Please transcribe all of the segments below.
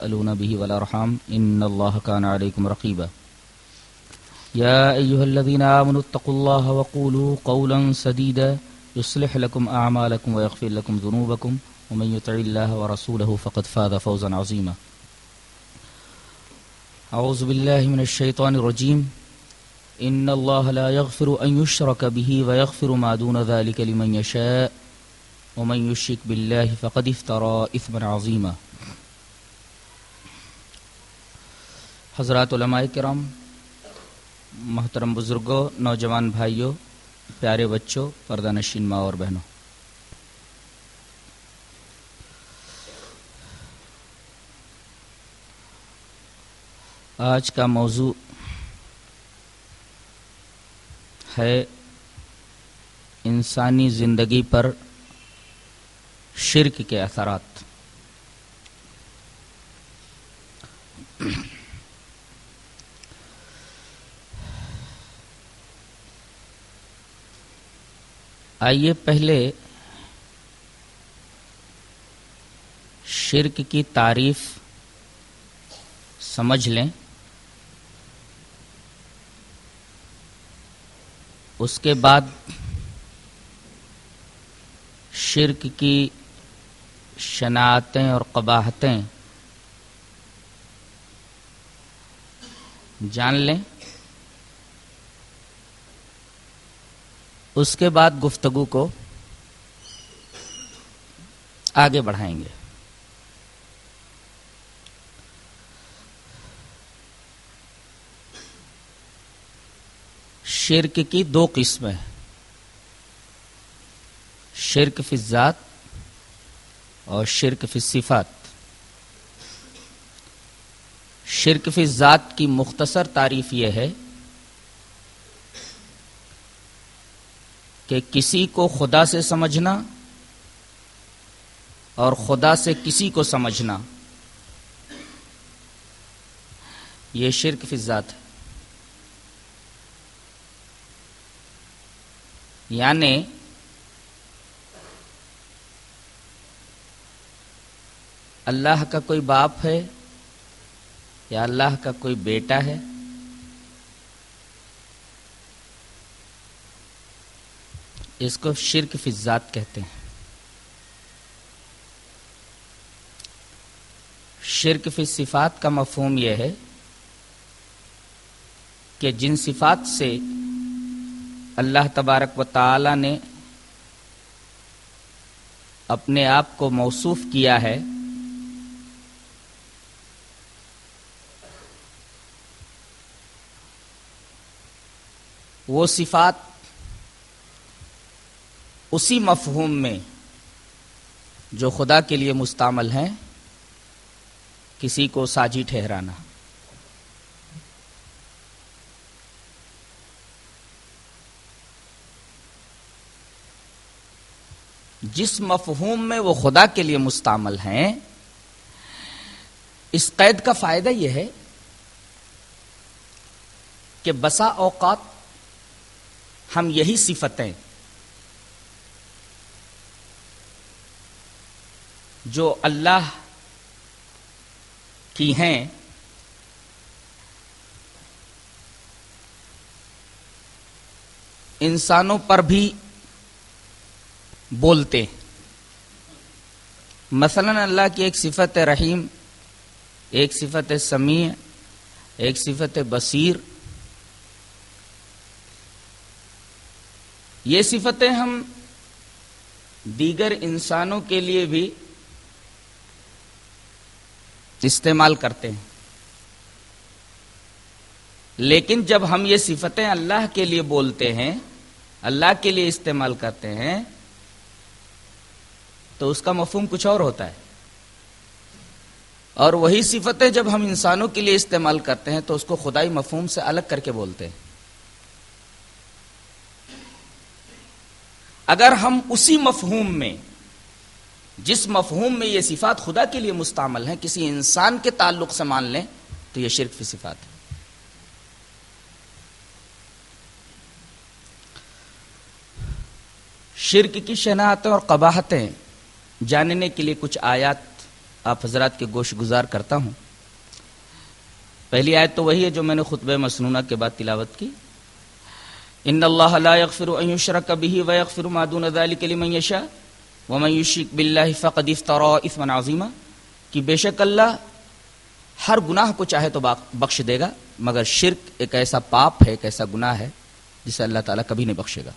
تسألون به والأرحام إن الله كان عليكم رقيبا يا أيها الذين آمنوا اتقوا الله وقولوا قولا سديدا يصلح لكم أعمالكم ويغفر لكم ذنوبكم ومن يطع الله ورسوله فقد فاز فوزا عظيما. أعوذ بالله من الشيطان الرجيم. إن الله لا يغفر أن يشرك به ويغفر ما دون ذلك لمن يشاء ومن يشرك بالله فقد افترى إثما عظيما. حضرات علماء کرام، محترم بزرگوں، نوجوان بھائیوں، پیارے بچوں، پردہ نشین ماں اور بہنوں، آج کا موضوع ہے انسانی زندگی پر شرک کے اثرات۔ آئیے پہلے شرک کی تعریف سمجھ لیں، اس کے بعد شرک کی شناعتیں اور قباحتیں جان لیں، اس کے بعد گفتگو کو آگے بڑھائیں گے۔ شرک کی دو قسمیں، شرک فی الذات اور شرک فی الصفات۔ شرک فی الذات کی مختصر تعریف یہ ہے کہ کسی کو خدا سے سمجھنا اور خدا سے کسی کو سمجھنا، یہ شرک فی الذات ہے۔ یعنی اللہ کا کوئی باپ ہے یا اللہ کا کوئی بیٹا ہے، اس کو شرک فی الذات کہتے ہیں۔ شرک فی الصفات کا مفہوم یہ ہے کہ جن صفات سے اللہ تبارک و تعالی نے اپنے آپ کو موصوف کیا ہے، وہ صفات اسی مفہوم میں جو خدا کے لیے مستعمل ہیں، کسی کو ساجی ٹھہرانا۔ جس مفہوم میں وہ خدا کے لیے مستعمل ہیں، اس قید کا فائدہ یہ ہے کہ بسا اوقات ہم یہی صفتیں جو اللہ کی ہیں انسانوں پر بھی بولتے۔ مثلا اللہ کی ایک صفت رحیم، ایک صفت سمیع، ایک صفت بصیر، یہ صفتیں ہم دیگر انسانوں کے لیے بھی استعمال کرتے ہیں، لیکن جب ہم یہ صفتیں اللہ کے لیے بولتے ہیں، اللہ کے لیے استعمال کرتے ہیں، تو اس کا مفہوم کچھ اور ہوتا ہے، اور وہی صفتیں جب ہم انسانوں کے لیے استعمال کرتے ہیں تو اس کو خدائی مفہوم سے الگ کر کے بولتے ہیں۔ اگر ہم اسی مفہوم میں، جس مفہوم میں یہ صفات خدا کے لیے مستعمل ہیں، کسی انسان کے تعلق سے مان لیں تو یہ شرک فی صفات ہے۔ شرک کی شناعتیں اور قباحتیں جاننے کے لیے کچھ آیات آپ حضرات کے گوش گزار کرتا ہوں. پہلی آیت تو وہی ہے جو میں نے خطبہ مسنونہ کے بعد تلاوت کی. ان اللہ لا یغفر ان یشرک بہ ویغفر ما دون ذلک لمن یشاء ومن یشرک باللہ فقد افتری اثما عظیما، کہ بے شک اللہ ہر گناہ کو چاہے تو بخش دے گا، مگر شرک ایک ایسا پاپ ہے، ایک ایسا گناہ ہے جسے اللہ تعالیٰ کبھی نہیں بخشے گا.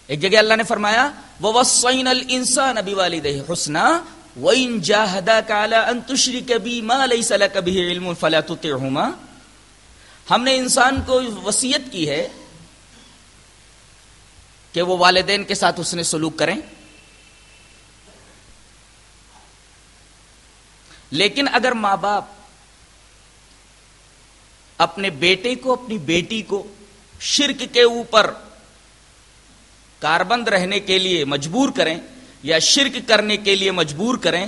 ایک جگہ اللہ نے فرمایا وَوَصَّيْنَا الْإِنسَانَ بِوَالِدَيْهِ حُسْنًا وَإِن جَاهَدَاكَ عَلَىٰ أَن تُشْرِكَ بِي مَا لَيْسَ لَكَ بِهِ عِلْمٌ فَلَا تُطِعْهُمَا. ہم نے انسان کو وصیت کی ہے کہ وہ والدین کے ساتھ اس نے سلوک کریں، لیکن اگر ماں باپ اپنے بیٹے کو اپنی بیٹی کو شرک کے اوپر کاربند رہنے کے لیے مجبور کریں یا شرک کرنے کے لیے مجبور کریں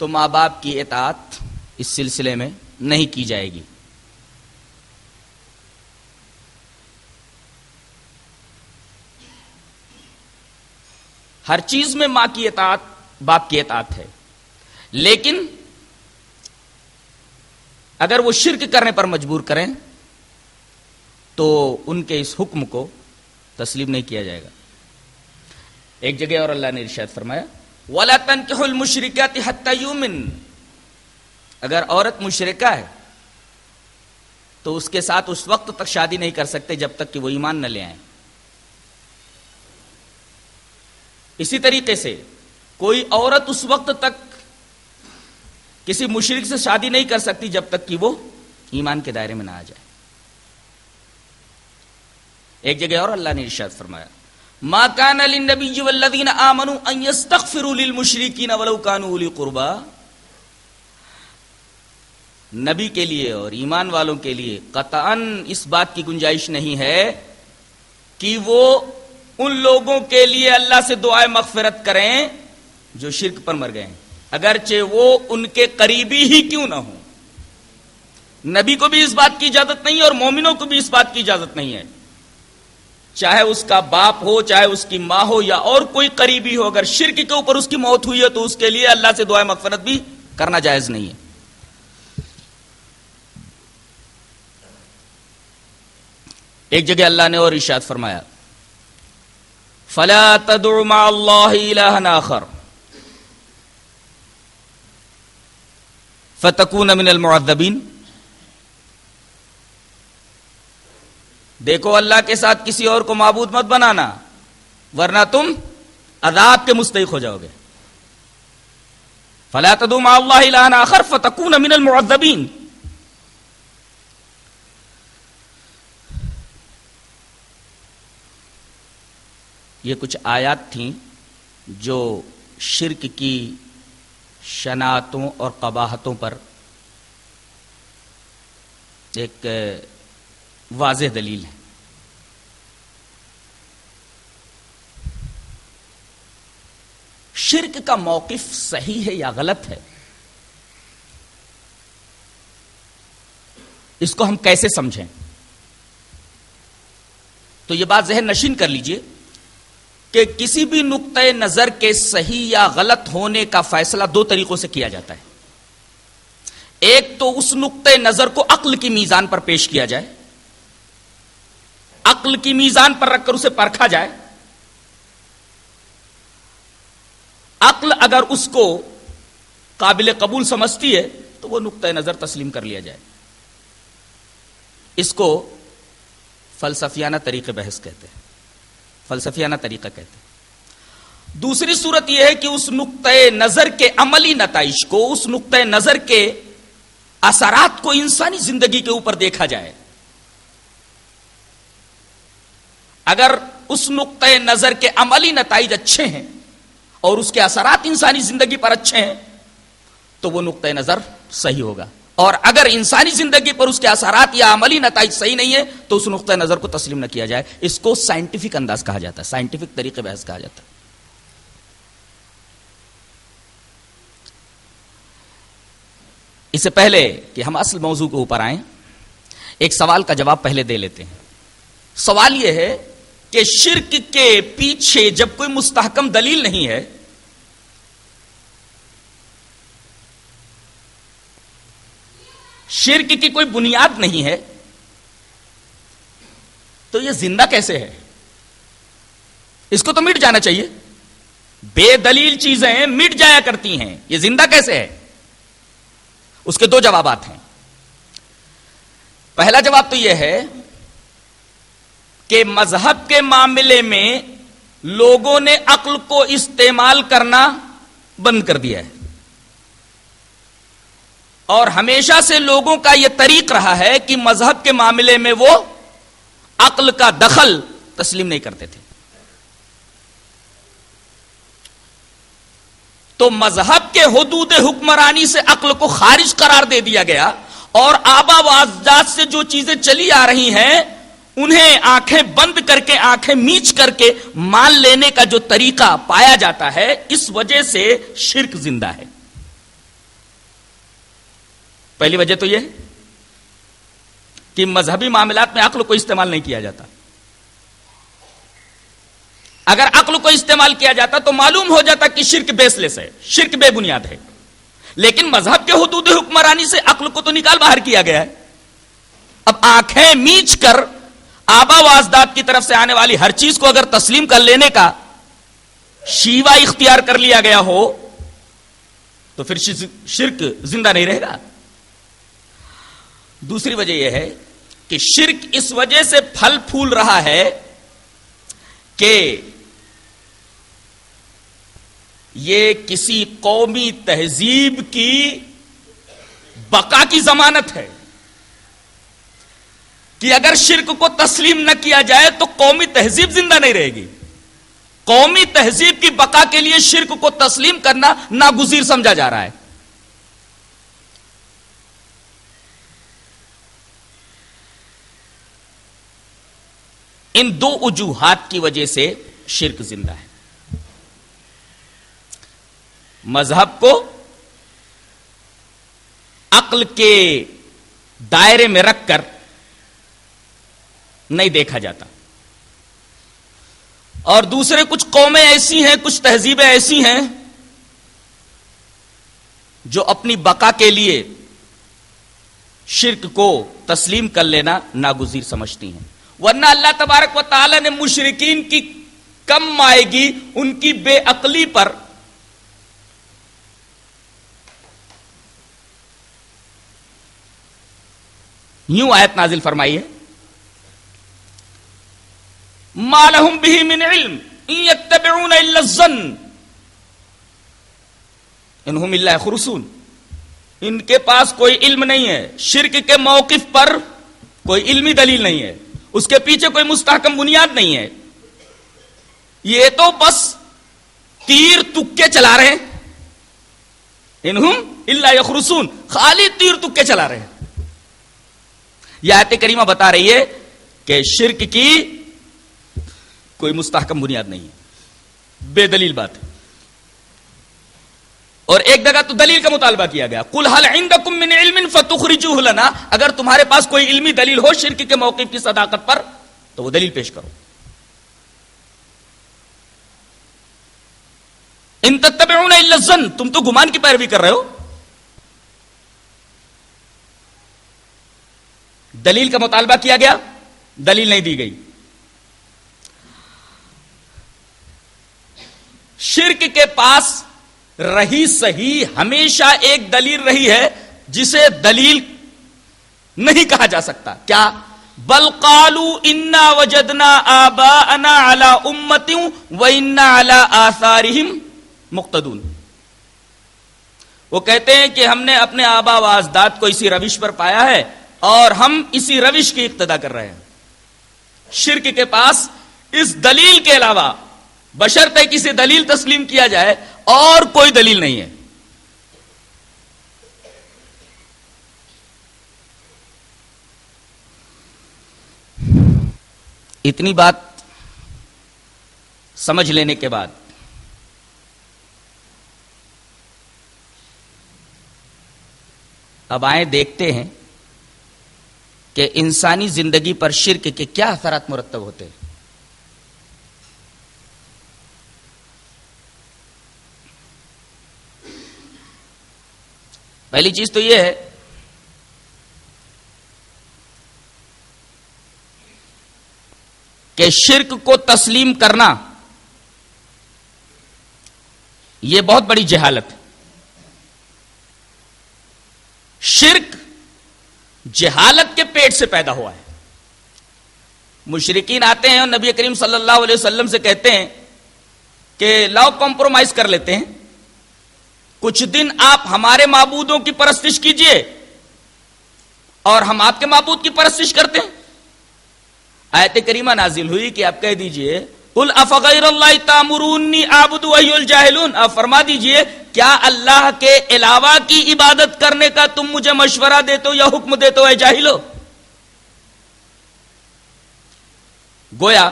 تو ماں باپ کی اطاعت اس سلسلے میں نہیں کی جائے گی. ہر چیز میں ماں کی اطاعت باپ کی اطاعت ہے، لیکن اگر وہ شرک کرنے پر مجبور کریں تو ان کے اس حکم کو تسلیم نہیں کیا جائے گا. ایک جگہ اور اللہ نے ارشاد فرمایا وَلَا تَنْكِحُوا الْمُشْرِكَاتِ حَتَّى يُؤْمِنْ. اگر عورت مشرکہ ہے تو اس کے ساتھ اس وقت تک شادی نہیں کر سکتے جب تک کہ وہ ایمان نہ لے آئیں. اسی طریقے سے کوئی عورت اس وقت تک کسی مشرک سے شادی نہیں کر سکتی جب تک کہ وہ ایمان کے دائرے میں نہ آ جائے. ایک جگہ اور اللہ نے ارشاد فرمایا ما کان للنبی والذین آمنوا ان یستغفروا للمشرکین ولو کانوا اولی قربا. نبی کے لیے اور ایمان والوں کے لیے قطعاً اس بات کی گنجائش نہیں ہے کہ وہ ان لوگوں کے لیے اللہ سے دعائے مغفرت کریں جو شرک پر مر گئے ہیں، اگرچہ وہ ان کے قریبی ہی کیوں نہ ہوں. نبی کو بھی اس بات کی اجازت نہیں ہے اور مومنوں کو بھی اس بات کی اجازت نہیں ہے، چاہے اس کا باپ ہو، چاہے اس کی ماں ہو یا اور کوئی قریبی ہو، اگر شرک کے اوپر اس کی موت ہوئی ہے تو اس کے لیے اللہ سے دعائے مغفرت بھی کرنا جائز نہیں ہے. ایک جگہ اللہ نے اور ارشاد فرمایا فَلَا تَدْعُ مَعَ اللَّهِ إِلَٰهًا آخَرَ فَتَكُونَ مِنَ الْمُعَذَّبِينَ. دیکھو اللہ کے ساتھ کسی اور کو معبود مت بنانا ورنہ تم عذاب کے مستحق ہو جاؤ گے. فَلَا تَدْعُ مَعَ اللَّهِ إِلَٰهًا آخَرَ فَتَكُونَ مِنَ الْمُعَذَّبِينَ. یہ کچھ آیات تھیں جو شرک کی شناعتوں اور قباحتوں پر ایک واضح دلیل ہے. شرک کا موقف صحیح ہے یا غلط ہے، اس کو ہم کیسے سمجھیں؟ تو یہ بات ذہن نشین کر لیجئے کہ کسی بھی نقطۂ نظر کے صحیح یا غلط ہونے کا فیصلہ دو طریقوں سے کیا جاتا ہے. ایک تو اس نقطۂ نظر کو عقل کی میزان پر پیش کیا جائے، عقل کی میزان پر رکھ کر اسے پرکھا جائے. عقل اگر اس کو قابل قبول سمجھتی ہے تو وہ نقطۂ نظر تسلیم کر لیا جائے. اس کو فلسفیانہ طریقے بحث کہتے ہیں، فلسفیانہ طریقہ کہتے ہیں. دوسری صورت یہ ہے کہ اس نقطۂ نظر کے عملی نتائج کو، اس نقطۂ نظر کے اثرات کو انسانی زندگی کے اوپر دیکھا جائے. اگر اس نقطۂ نظر کے عملی نتائج اچھے ہیں اور اس کے اثرات انسانی زندگی پر اچھے ہیں تو وہ نقطۂ نظر صحیح ہوگا، اور اگر انسانی زندگی پر اس کے اثرات یا عملی نتائج صحیح نہیں ہے تو اس نقطۂ نظر کو تسلیم نہ کیا جائے. اس کو سائنٹیفک انداز کہا جاتا ہے، سائنٹیفک طریقے بحث کہا جاتا ہے. اس سے پہلے کہ ہم اصل موضوع کے اوپر آئیں، ایک سوال کا جواب پہلے دے لیتے ہیں. سوال یہ ہے کہ شرک کے پیچھے جب کوئی مستحکم دلیل نہیں ہے، شرک کی کوئی بنیاد نہیں ہے، تو یہ زندہ کیسے ہے؟ اس کو تو مٹ جانا چاہیے. بے دلیل چیزیں مٹ جایا کرتی ہیں، یہ زندہ کیسے ہے؟ اس کے دو جوابات ہیں. پہلا جواب تو یہ ہے کہ مذہب کے معاملے میں لوگوں نے عقل کو استعمال کرنا بند کر دیا ہے، اور ہمیشہ سے لوگوں کا یہ طریق رہا ہے کہ مذہب کے معاملے میں وہ عقل کا دخل تسلیم نہیں کرتے تھے. تو مذہب کے حدود حکمرانی سے عقل کو خارج قرار دے دیا گیا، اور آبا و اجداد سے جو چیزیں چلی آ رہی ہیں انہیں آنکھیں بند کر کے، آنکھیں میچ کر کے مان لینے کا جو طریقہ پایا جاتا ہے، اس وجہ سے شرک زندہ ہے. پہلی وجہ تو یہ ہے کہ مذہبی معاملات میں عقل کو استعمال نہیں کیا جاتا. اگر عقل کو استعمال کیا جاتا تو معلوم ہو جاتا کہ شرک بیس لیس ہے، شرک بے بنیاد ہے. لیکن مذہب کے حدود حکمرانی سے عقل کو تو نکال باہر کیا گیا ہے. اب آنکھیں میچ کر آبا و اجداد کی طرف سے آنے والی ہر چیز کو اگر تسلیم کر لینے کا شیوا اختیار کر لیا گیا ہو تو پھر شرک زندہ نہیں رہے گا. دوسری وجہ یہ ہے کہ شرک اس وجہ سے پھل پھول رہا ہے کہ یہ کسی قومی تہذیب کی بقا کی ضمانت ہے کہ اگر شرک کو تسلیم نہ کیا جائے تو قومی تہذیب زندہ نہیں رہے گی. قومی تہذیب کی بقا کے لیے شرک کو تسلیم کرنا ناگزیر سمجھا جا رہا ہے. ان دو وجوہات کی وجہ سے شرک زندہ ہے. مذہب کو عقل کے دائرے میں رکھ کر نہیں دیکھا جاتا، اور دوسرے کچھ قومیں ایسی ہیں، کچھ تہذیبیں ایسی ہیں جو اپنی بقا کے لیے شرک کو تسلیم کر لینا ناگزیر سمجھتی ہیں. ورنہ اللہ تبارک و تعالی نے مشرکین کی کم آئے گی ان کی بے عقلی پر یوں آیت نازل فرمائی ہے، ما لهم به من علم ان يتبعون الا الظن انهم الا يخرصون. ان کے پاس کوئی علم نہیں ہے، شرک کے موقف پر کوئی علمی دلیل نہیں ہے، اس کے پیچھے کوئی مستحکم بنیاد نہیں ہے، یہ تو بس تیر تکے چلا رہے ہیں. انہم الا یخرصون، خالی تیر تکے چلا رہے ہیں. یہ آیت کریمہ بتا رہی ہے کہ شرک کی کوئی مستحکم بنیاد نہیں ہے، بے دلیل بات ہے. اور ایک جگہ تو دلیل کا مطالبہ کیا گیا، قل هل عندکم من علم فتخرجوه لنا، اگر تمہارے پاس کوئی علمی دلیل ہو شرک کے موقف کی صداقت پر تو وہ دلیل پیش کرو. ان تتبعون الا الظن، تم تو گمان کی پیروی کر رہے ہو. دلیل کا مطالبہ کیا گیا، دلیل نہیں دی گئی. شرک کے پاس رہی صحیح ہمیشہ ایک دلیل رہی ہے جسے دلیل نہیں کہا جا سکتا. کیا؟ بل قالوا انا وجدنا آباءنا على امت وانا على آثارهم مقتدون. وہ کہتے ہیں کہ ہم نے اپنے آبا و اجداد کو اسی روش پر پایا ہے اور ہم اسی روش کی اقتدا کر رہے ہیں. شرک کے پاس اس دلیل کے علاوہ بشرطے کسی دلیل تسلیم کیا جائے اور کوئی دلیل نہیں ہے. اتنی بات سمجھ لینے کے بعد اب آئیں دیکھتے ہیں کہ انسانی زندگی پر شرک کے کیا اثرات مرتب ہوتے ہیں. پہلی چیز تو یہ ہے کہ شرک کو تسلیم کرنا یہ بہت بڑی جہالت ہے. شرک جہالت کے پیٹ سے پیدا ہوا ہے. مشرکین آتے ہیں اور نبی کریم صلی اللہ علیہ وسلم سے کہتے ہیں کہ لاؤ کمپرومائز کر لیتے ہیں, کچھ دن آپ ہمارے معبودوں کی پرستش کیجئے اور ہم آپ کے معبود کی پرستش کرتے ہیں. آیت کریمہ نازل ہوئی کہ آپ کہہ دیجئے قل افغیر اللہ تامرونی اعبد ایھا الجاہلون, آپ فرما دیجئے کیا اللہ کے علاوہ کی عبادت کرنے کا تم مجھے مشورہ دیتے ہو یا حکم دیتے ہو اے جاہلو. گویا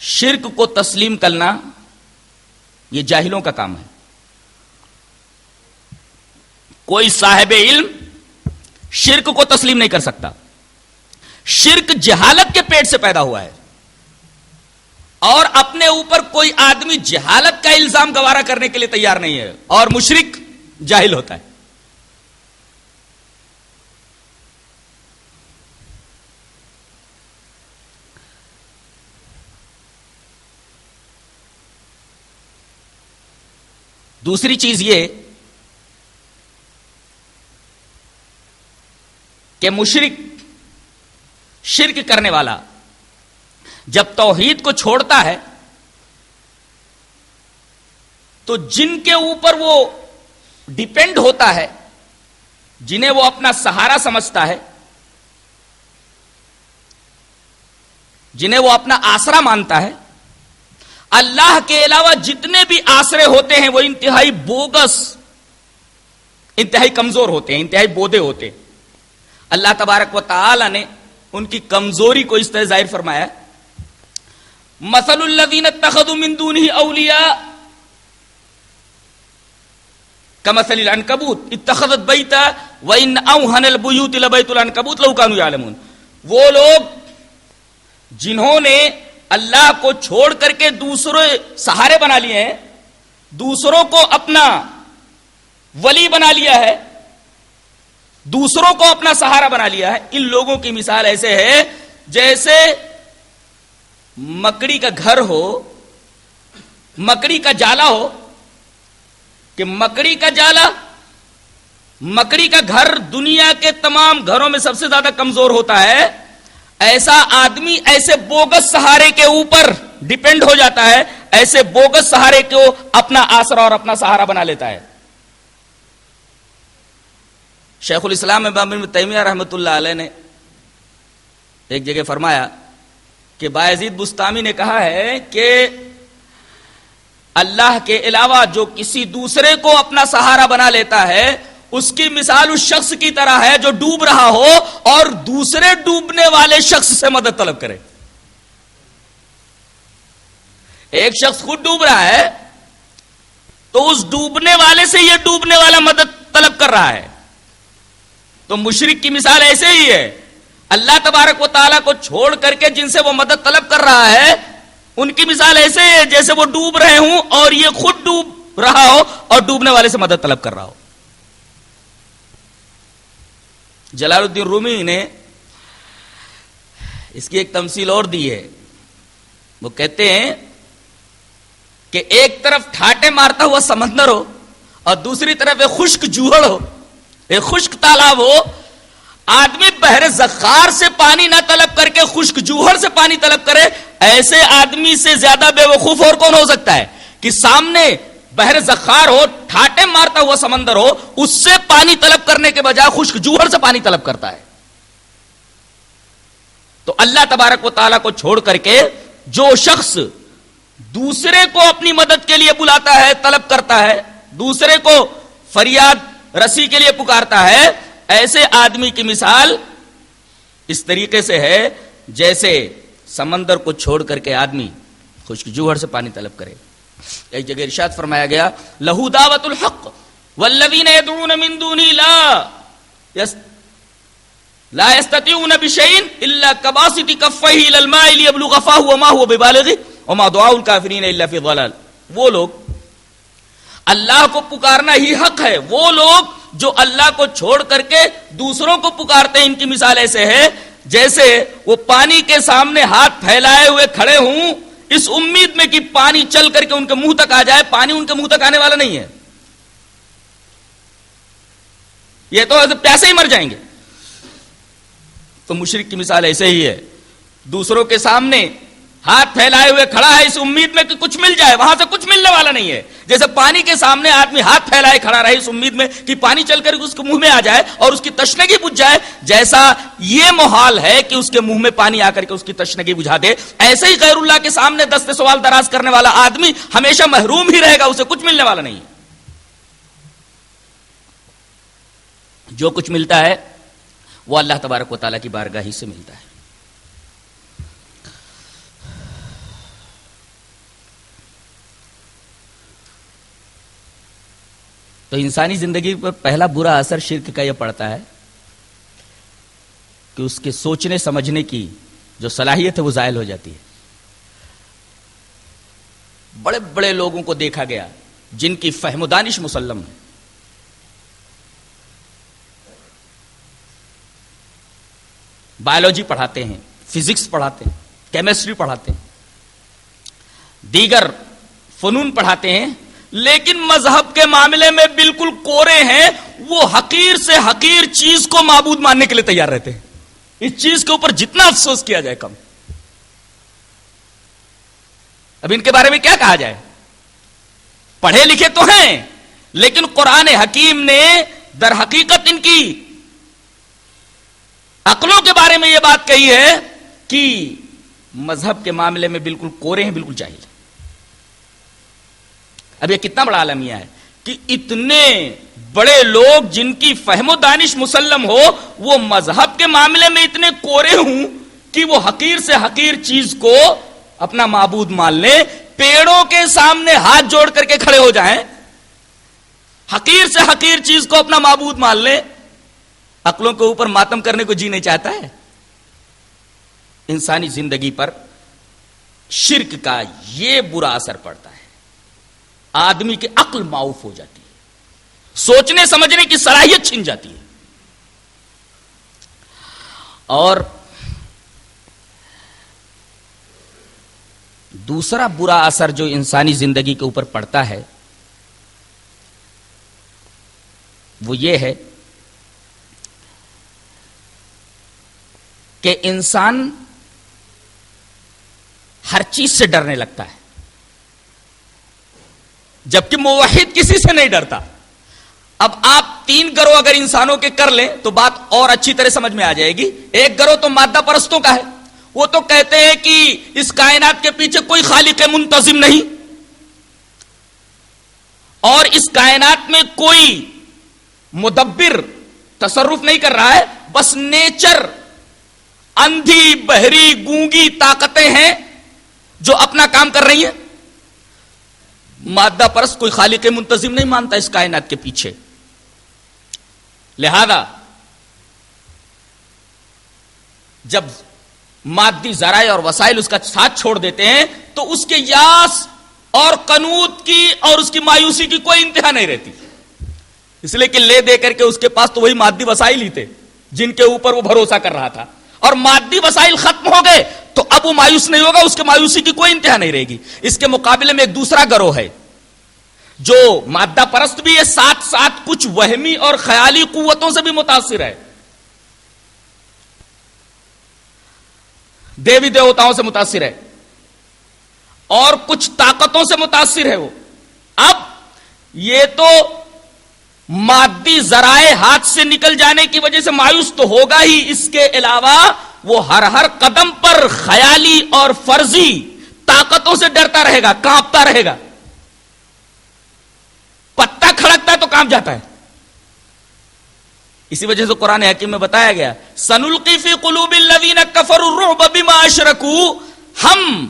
شرک کو تسلیم کرنا یہ جاہلوں کا کام ہے. کوئی صاحب علم شرک کو تسلیم نہیں کر سکتا. شرک جہالت کے پیٹ سے پیدا ہوا ہے اور اپنے اوپر کوئی آدمی جہالت کا الزام گوارا کرنے کے لیے تیار نہیں ہے, اور مشرک جاہل ہوتا ہے. دوسری چیز یہ کہ مشرک شرک کرنے والا جب توحید کو چھوڑتا ہے تو جن کے اوپر وہ ڈیپینڈ ہوتا ہے, جنہیں وہ اپنا سہارا سمجھتا ہے, جنہیں وہ اپنا آسرا مانتا ہے, اللہ کے علاوہ جتنے بھی آسرے ہوتے ہیں وہ انتہائی بوگس, انتہائی کمزور ہوتے ہیں, انتہائی بودے ہوتے ہیں. اللہ تبارک و تعالی نے ان کی کمزوری کو اس طرح ظاہر فرمایا, مثل الذین اتخذوا من دونہ اولیاء کمثل العنکبوت اتخذت بیتا وان اوہن البیوت لبیت العنکبوت لو کانوا یعلمون. وہ لوگ جنہوں نے اللہ کو چھوڑ کر کے دوسرے سہارے بنا لیے ہیں, دوسروں کو اپنا ولی بنا لیا ہے, دوسروں کو اپنا سہارا بنا لیا ہے, ان لوگوں کی مثال ایسے ہے جیسے مکڑی کا گھر ہو, مکڑی کا جالا ہو, کہ مکڑی کا جالا, مکڑی کا گھر دنیا کے تمام گھروں میں سب سے زیادہ کمزور ہوتا ہے. ایسا آدمی ایسے بوگس سہارے کے اوپر ڈیپینڈ ہو جاتا ہے, ایسے بوگس سہارے کو اپنا آسرا اور اپنا سہارا بنا لیتا ہے. شیخ الاسلام ابن تیمیہ رحمۃ اللہ علیہ نے ایک جگہ فرمایا کہ بایزید بستامی نے کہا ہے کہ اللہ کے علاوہ جو کسی دوسرے کو اپنا سہارا بنا لیتا ہے اس کی مثال اس شخص کی طرح ہے جو ڈوب رہا ہو اور دوسرے ڈوبنے والے شخص سے مدد طلب کرے. ایک شخص خود ڈوب رہا ہے تو اس ڈوبنے والے سے یہ ڈوبنے والا مدد طلب کر رہا ہے. تو مشرک کی مثال ایسے ہی ہے, اللہ تبارک و تعالیٰ کو چھوڑ کر کے جن سے وہ مدد طلب کر رہا ہے ان کی مثال ایسے ہے جیسے وہ ڈوب رہے ہوں اور یہ خود ڈوب رہا ہو اور ڈوبنے والے سے مدد طلب کر رہا ہو. جلال الدین رومی نے اس کی ایک تمثیل اور دی ہے. وہ کہتے ہیں کہ ایک طرف ٹھاٹے مارتا ہوا سمندر ہو اور دوسری طرف ایک خشک جوہڑ ہو, ایک خشک تالاب ہو. آدمی بحر زخار سے پانی نہ طلب کر کے خشک جوہر سے پانی طلب کرے, ایسے آدمی سے زیادہ بے وقوف اور کون ہو سکتا ہے کہ سامنے بحر زخار ہو, ٹھاٹے مارتا ہوا سمندر ہو, اس سے پانی طلب کرنے کے بجائے خشک جوہر سے پانی طلب کرتا ہے. تو اللہ تبارک و تعالیٰ کو چھوڑ کر کے جو شخص دوسرے کو اپنی مدد کے لیے بلاتا ہے, طلب کرتا ہے, دوسرے کو فریاد رسی کے لیے پکارتا ہے, ایسے آدمی کی مثال اس طریقے سے ہے جیسے سمندر کو چھوڑ کر کے آدمی خشک جوہر سے پانی طلب کرے. ایک جگہ ارشاد فرمایا گیا لہو دعوت الحق والذین یدعون من دونہ لا یستطیعون بشیء الا کباسط کفیہ الی الماء لیبلغ فاہ وما هو ببالغہ وما دعاء الکافرین الا فی ضلال. وہ لوگ اللہ کو پکارنا ہی حق ہے, وہ لوگ جو اللہ کو چھوڑ کر کے دوسروں کو پکارتے ہیں، ان کی مثال ایسے ہے جیسے وہ پانی کے سامنے ہاتھ پھیلائے ہوئے کھڑے ہوں اس امید میں کہ پانی چل کر کے ان کے منہ تک آ جائے. پانی ان کے منہ تک آنے والا نہیں ہے، یہ تو پیاسے ہی مر جائیں گے. تو مشرک کی مثال ایسے ہی ہے، دوسروں کے سامنے ہاتھ پھیلائے ہوئے کھڑا ہے اس امید میں کہ کچھ مل جائے، وہاں سے کچھ ملنے والا نہیں ہے. جیسے پانی کے سامنے آدمی ہاتھ پھیلائے کھڑا رہے اس امید میں کہ پانی چل کر اس کے منہ میں آ جائے اور اس کی تشنگی بجھ جائے، جیسا یہ محال ہے کہ اس کے منہ میں پانی آ کر کے اس کی تشنگی بجھا دے، ایسے ہی غیر اللہ کے سامنے دست سوال دراز کرنے والا آدمی ہمیشہ محروم ہی رہے گا، اسے کچھ ملنے والا نہیں ہے. جو کچھ ملتا ہے وہ اللہ تبارک و تعالیٰ کی بارگاہ ہی سے ملتا ہے. تو انسانی زندگی پر پہلا برا اثر شرک کا یہ پڑتا ہے کہ اس کے سوچنے سمجھنے کی جو صلاحیت ہے وہ زائل ہو جاتی ہے. بڑے بڑے لوگوں کو دیکھا گیا جن کی فہم و دانش مسلم ہے، بایولوجی پڑھاتے ہیں، فزکس پڑھاتے ہیں، کیمسٹری پڑھاتے ہیں، دیگر فنون پڑھاتے ہیں، لیکن مذہب کے معاملے میں بالکل کورے ہیں. وہ حقیر سے حقیر چیز کو معبود ماننے کے لیے تیار رہتے ہیں. اس چیز کے اوپر جتنا افسوس کیا جائے کم. اب ان کے بارے میں کیا کہا جائے؟ پڑھے لکھے تو ہیں، لیکن قرآن حکیم نے در حقیقت ان کی عقلوں کے بارے میں یہ بات کہی ہے کہ مذہب کے معاملے میں بالکل کورے ہیں، بالکل جاہل ہیں. اب یہ کتنا بڑا المیہ ہے کہ اتنے بڑے لوگ جن کی فہم و دانش مسلم ہو وہ مذہب کے معاملے میں اتنے کورے ہوں کہ وہ حقیر سے حقیر چیز کو اپنا معبود مان لیں، پیڑوں کے سامنے ہاتھ جوڑ کر کے کھڑے ہو جائیں، حقیر سے حقیر چیز کو اپنا معبود مان لیں. عقلوں کے اوپر ماتم کرنے کو جی نہیں چاہتا ہے. انسانی زندگی پر شرک کا یہ برا اثر پڑتا ہے، آدمی کی عقل معوف ہو جاتی ہے، سوچنے سمجھنے کی صلاحیت چھن جاتی ہے. اور دوسرا برا اثر جو انسانی زندگی کے اوپر پڑتا ہے وہ یہ ہے کہ انسان ہر چیز سے ڈرنے لگتا ہے، جبکہ موحد کسی سے نہیں ڈرتا. اب آپ 3 گروہ اگر انسانوں کے کر لیں تو بات اور اچھی طرح سمجھ میں آ جائے گی. ایک گروہ تو مادہ پرستوں کا ہے، وہ تو کہتے ہیں کہ اس کائنات کے پیچھے کوئی خالق منتظم نہیں اور اس کائنات میں کوئی مدبر تصرف نہیں کر رہا ہے، بس نیچر، اندھی بہری گونگی طاقتیں ہیں جو اپنا کام کر رہی ہیں. مادہ پرست کوئی خالق منتظم نہیں مانتا اس کائنات کے پیچھے. لہذا جب مادی ذرائع اور وسائل اس کا ساتھ چھوڑ دیتے ہیں تو اس کے یاس اور قنوط کی اور اس کی مایوسی کی کوئی انتہا نہیں رہتی. اس لیے کہ لے دے کر کے اس کے پاس تو وہی مادی وسائل ہی تھے جن کے اوپر وہ بھروسہ کر رہا تھا، اور مادی وسائل ختم ہو گئے تو اب وہ مایوس نہیں ہوگا، اس کے مایوسی کی کوئی انتہا نہیں رہے گی. اس کے مقابلے میں ایک دوسرا گروہ ہے جو مادہ پرست بھی ہے، ساتھ ساتھ کچھ وہمی اور خیالی قوتوں سے بھی متاثر ہے، دیوی دیوتاؤں سے متاثر ہے اور کچھ طاقتوں سے متاثر ہے. وہ اب یہ تو مادی ذرائع ہاتھ سے نکل جانے کی وجہ سے مایوس تو ہوگا ہی، اس کے علاوہ وہ ہر قدم پر خیالی اور فرضی طاقتوں سے ڈرتا رہے گا، کانپتا رہے گا. پتا کھڑکتا ہے تو کانپ جاتا ہے. اسی وجہ سے قرآن حکیم میں بتایا گیا سنلقی فی قلوب الذین کفروا الرعب بما اشرکوا، ہم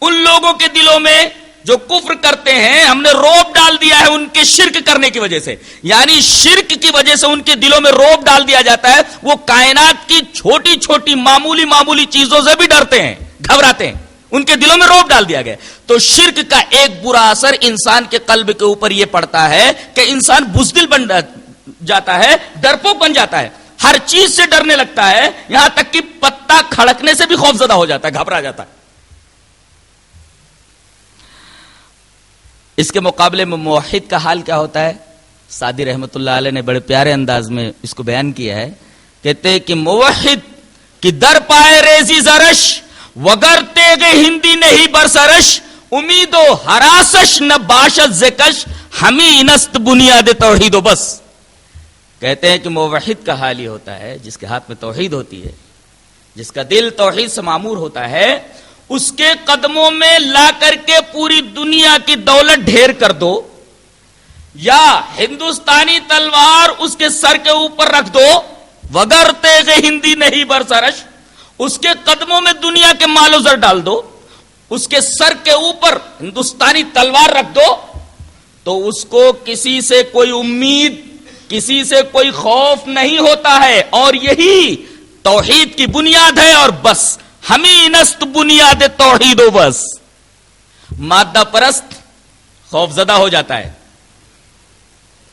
ان لوگوں کے دلوں میں جو کفر کرتے ہیں ہم نے روب ڈال دیا ہے ان کے شرک کرنے کی وجہ سے. یعنی شرک کی وجہ سے ان کے دلوں میں روب ڈال دیا جاتا ہے، وہ کائنات کی چھوٹی چھوٹی معمولی چیزوں سے بھی ڈرتے ہیں، گھبراتے ہیں، ان کے دلوں میں روب ڈال دیا گیا. تو شرک کا ایک برا اثر انسان کے قلب کے اوپر یہ پڑتا ہے کہ انسان بزدل جاتا ہے، ڈرپوک بن جاتا ہے، ہر چیز سے ڈرنے لگتا ہے، یہاں تک کہ پتا کھڑکنے سے بھی خوفزدہ ہو جاتا ہے، گھبرا جاتا ہے۔ اس کے مقابلے میں موحد کا حال کیا ہوتا ہے؟ سعدی رحمت اللہ علیہ نے بڑے پیارے انداز میں اس کو بیان کیا ہے، کہتے ہیں کہ موحد کی در پائے ریزی زرش، وگر تیغ ہندی نہیں برسرش، امید و حراسش نہ باشد زکش، ہمیں نست بنیاد توحید و بس۔ کہتے ہیں کہ موحد کا حال یہ ہوتا ہے جس کے ہاتھ میں توحید ہوتی ہے، جس کا دل توحید سے معمور ہوتا ہے، اس کے قدموں میں لا کر کے پوری دنیا کی دولت ڈھیر کر دو، یا ہندوستانی تلوار اس کے سر کے اوپر رکھ دو، وگر تیغ ہندی نہیں برسرش، اس کے قدموں میں دنیا کے مال و زر ڈال دو، اس کے سر کے اوپر ہندوستانی تلوار رکھ دو، تو اس کو کسی سے کوئی امید، کسی سے کوئی خوف نہیں ہوتا ہے، اور یہی توحید کی بنیاد ہے، اور بس ہمیں نست بنیاد توحید و بس۔ مادہ پرست خوف زدہ ہو جاتا ہے،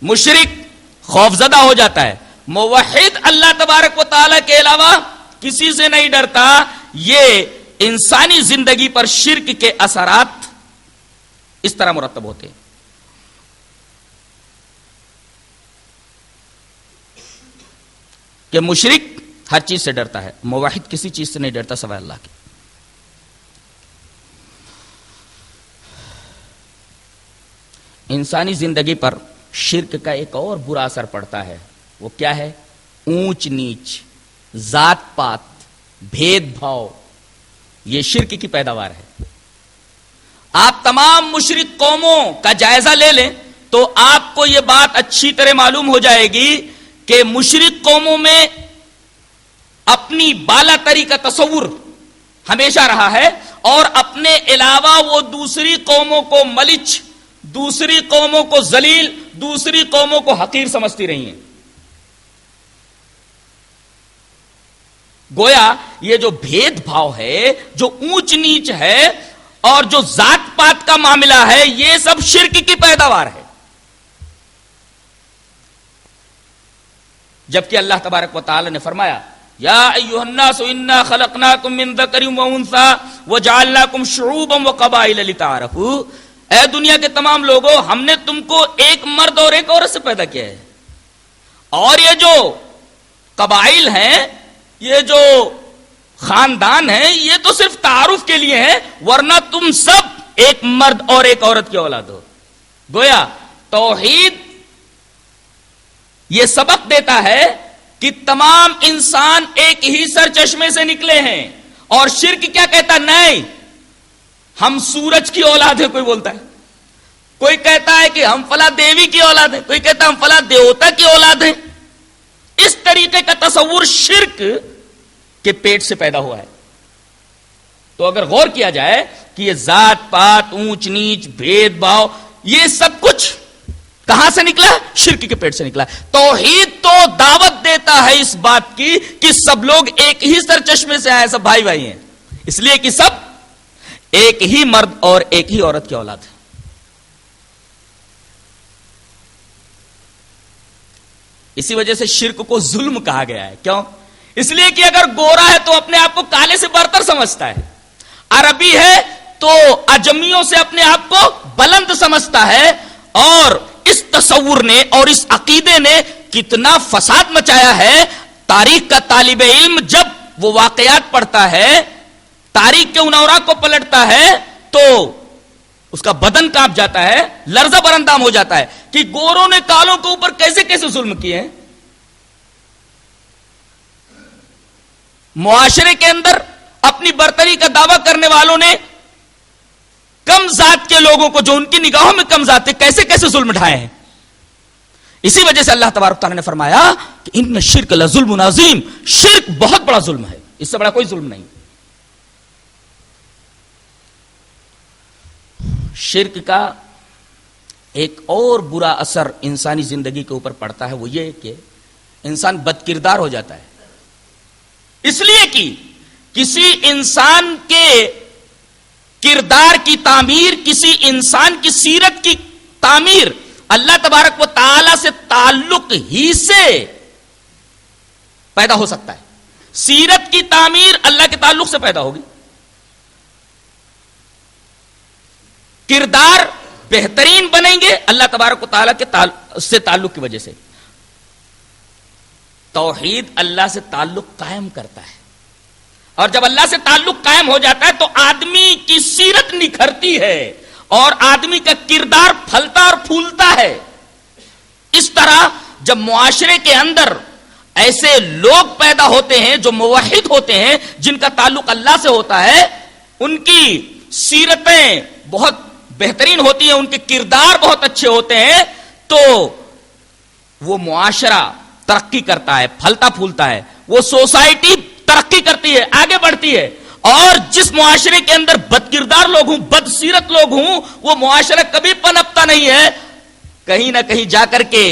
مشرک خوف زدہ ہو جاتا ہے، موحد اللہ تبارک و تعالی کے علاوہ کسی سے نہیں ڈرتا۔ یہ انسانی زندگی پر شرک کے اثرات اس طرح مرتب ہوتے ہیں۔ کہ مشرک ہر چیز سے ڈرتا ہے، موحد کسی چیز سے نہیں ڈرتا سوائے اللہ کے۔ انسانی زندگی پر شرک کا ایک اور برا اثر پڑتا ہے، وہ کیا ہے؟ اونچ نیچ، ذات پات، بھید بھاؤ، یہ شرک کی پیداوار ہے۔ آپ تمام مشرک قوموں کا جائزہ لے لیں تو آپ کو یہ بات اچھی طرح معلوم ہو جائے گی کہ مشرک قوموں میں اپنی بالا تری کا تصور ہمیشہ رہا ہے، اور اپنے علاوہ وہ دوسری قوموں کو ملچ، دوسری قوموں کو ذلیل، دوسری قوموں کو حقیر سمجھتی رہی ہیں۔ گویا یہ جو بھید بھاؤ ہے، جو اونچ نیچ ہے، اور جو ذات پات کا معاملہ ہے، یہ سب شرک کی پیداوار ہے۔ جبکہ اللہ تبارک و تعالی نے فرمایا، یا ایھا الناس انا خلقناکم من ذکر و انثی وجعلناکم شعوبا وقبائل لتعارفوا، اے دنیا کے تمام لوگوں، ہم نے تم کو ایک مرد اور ایک عورت سے پیدا کیا ہے، اور یہ جو قبائل ہیں، یہ جو خاندان ہیں، یہ تو صرف تعارف کے لیے ہے، ورنہ تم سب ایک مرد اور ایک عورت کی اولاد ہو۔ گویا توحید یہ سبق دیتا ہے کہ تمام انسان ایک ہی سر چشمے سے نکلے ہیں، اور شرک کیا کہتا؟ نہیں، ہم سورج کی اولاد ہے، کوئی بولتا ہے، کوئی کہتا ہے کہ ہم فلاں دیوی کی اولاد ہے، کوئی کہتا ہے ہم فلاں دیوتا کی اولاد ہیں۔ اس طریقے کا تصور شرک کے پیٹ سے پیدا ہوا ہے۔ تو اگر غور کیا جائے کہ یہ ذات پات، اونچ نیچ، بھید بھاؤ، یہ سب کچھ کہاں سے نکلا؟ شرک کے پیٹ سے نکلا۔ توحید تو دعوت دیتا ہے اس بات کی کہ سب لوگ ایک ہی سر چشمے سے آئے، سب بھائی بھائی ہیں، اس لیے کہ سب ایک ہی مرد اور ایک ہی عورت کی اولاد ہے۔ اسی وجہ سے شرک کو ظلم کہا گیا ہے۔ کیوں؟ اس لیے کہ اگر گورا ہے تو اپنے آپ کو کالے سے برتر سمجھتا ہے، عربی ہے تو اجمیوں سے اپنے آپ کو بلند سمجھتا ہے، اور اس تصور نے اور اس عقیدے نے کتنا فساد مچایا ہے۔ تاریخ کا طالب علم جب وہ واقعات پڑھتا ہے، تاریخ کے ان اوراق کو پلٹتا ہے، تو اس کا بدن کانپ جاتا ہے، لرزہ برندام ہو جاتا ہے کہ گوروں نے کالوں کے اوپر کیسے کیسے ظلم کیے ہیں۔ معاشرے کے اندر اپنی برتری کا دعویٰ کرنے والوں نے کم ذات کے لوگوں کو، جو ان کی نگاہوں میں کم ذات تھے، کیسے کیسے ظلم ڈھائے ہیں۔ اسی وجہ سے اللہ تبارک تعالیٰ نے فرمایا کہ ان الشرک لظلم عظیم، شرک بہت بڑا ظلم ہے، اس سے بڑا کوئی ظلم نہیں۔ شرک کا ایک اور برا اثر انسانی زندگی کے اوپر پڑتا ہے، وہ یہ کہ انسان بد کردار ہو جاتا ہے، اس لیے کہ کسی انسان کے کردار کی تعمیر، کسی انسان کی سیرت کی تعمیر اللہ تبارک و تعالی سے تعلق ہی سے پیدا ہو سکتا ہے. سیرت کی تعمیر اللہ کے تعلق سے پیدا ہوگی. کردار بہترین بنیں گے اللہ تبارک و تعالی کے سے تعلق کی وجہ سے. توحید اللہ سے تعلق قائم کرتا ہے, اور جب اللہ سے تعلق قائم ہو جاتا ہے تو آدمی کی سیرت نکھرتی ہے اور آدمی کا کردار پھلتا اور پھولتا ہے. اس طرح جب معاشرے کے اندر ایسے لوگ پیدا ہوتے ہیں جو موحد ہوتے ہیں, جن کا تعلق اللہ سے ہوتا ہے, ان کی سیرتیں بہت بہترین ہوتی ہیں, ان کے کردار بہت اچھے ہوتے ہیں, تو وہ معاشرہ ترقی کرتا ہے, پھلتا پھولتا ہے, وہ سوسائٹی ترقی کرتی ہے, آگے بڑھتی ہے. اور جس معاشرے کے اندر بد کردار لوگ ہوں, بد سیرت لوگ ہوں, وہ معاشرہ کبھی پنپتا نہیں ہے. کہیں نہ کہیں جا کر کے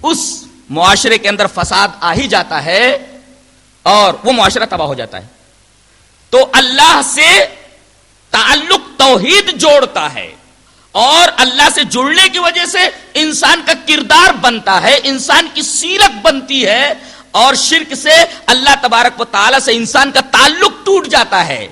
اس معاشرے کے اندر فساد آ ہی جاتا ہے اور وہ معاشرہ تباہ ہو جاتا ہے. تو اللہ سے تعلق توحید جوڑتا ہے, اور اللہ سے جڑنے کی وجہ سے انسان کا کردار بنتا ہے, انسان کی سیرت بنتی ہے, اور شرک سے اللہ تبارک و تعالی سے انسان کا تعلق ٹوٹ جاتا ہے.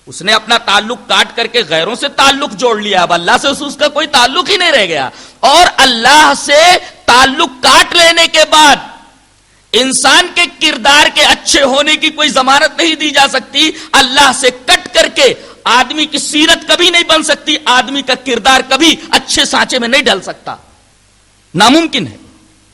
اس نے اپنا تعلق کاٹ کر کے غیروں سے تعلق جوڑ لیا, اب اللہ سے اس کا کوئی تعلق ہی نہیں رہ گیا. اور اللہ سے تعلق کاٹ لینے کے بعد انسان کے کردار کے اچھے ہونے کی کوئی ضمانت نہیں دی جا سکتی. اللہ سے کٹ کر کے آدمی کی سیرت کبھی نہیں بن سکتی, آدمی کا کردار کبھی اچھے سانچے میں نہیں ڈل سکتا. ناممکن ہے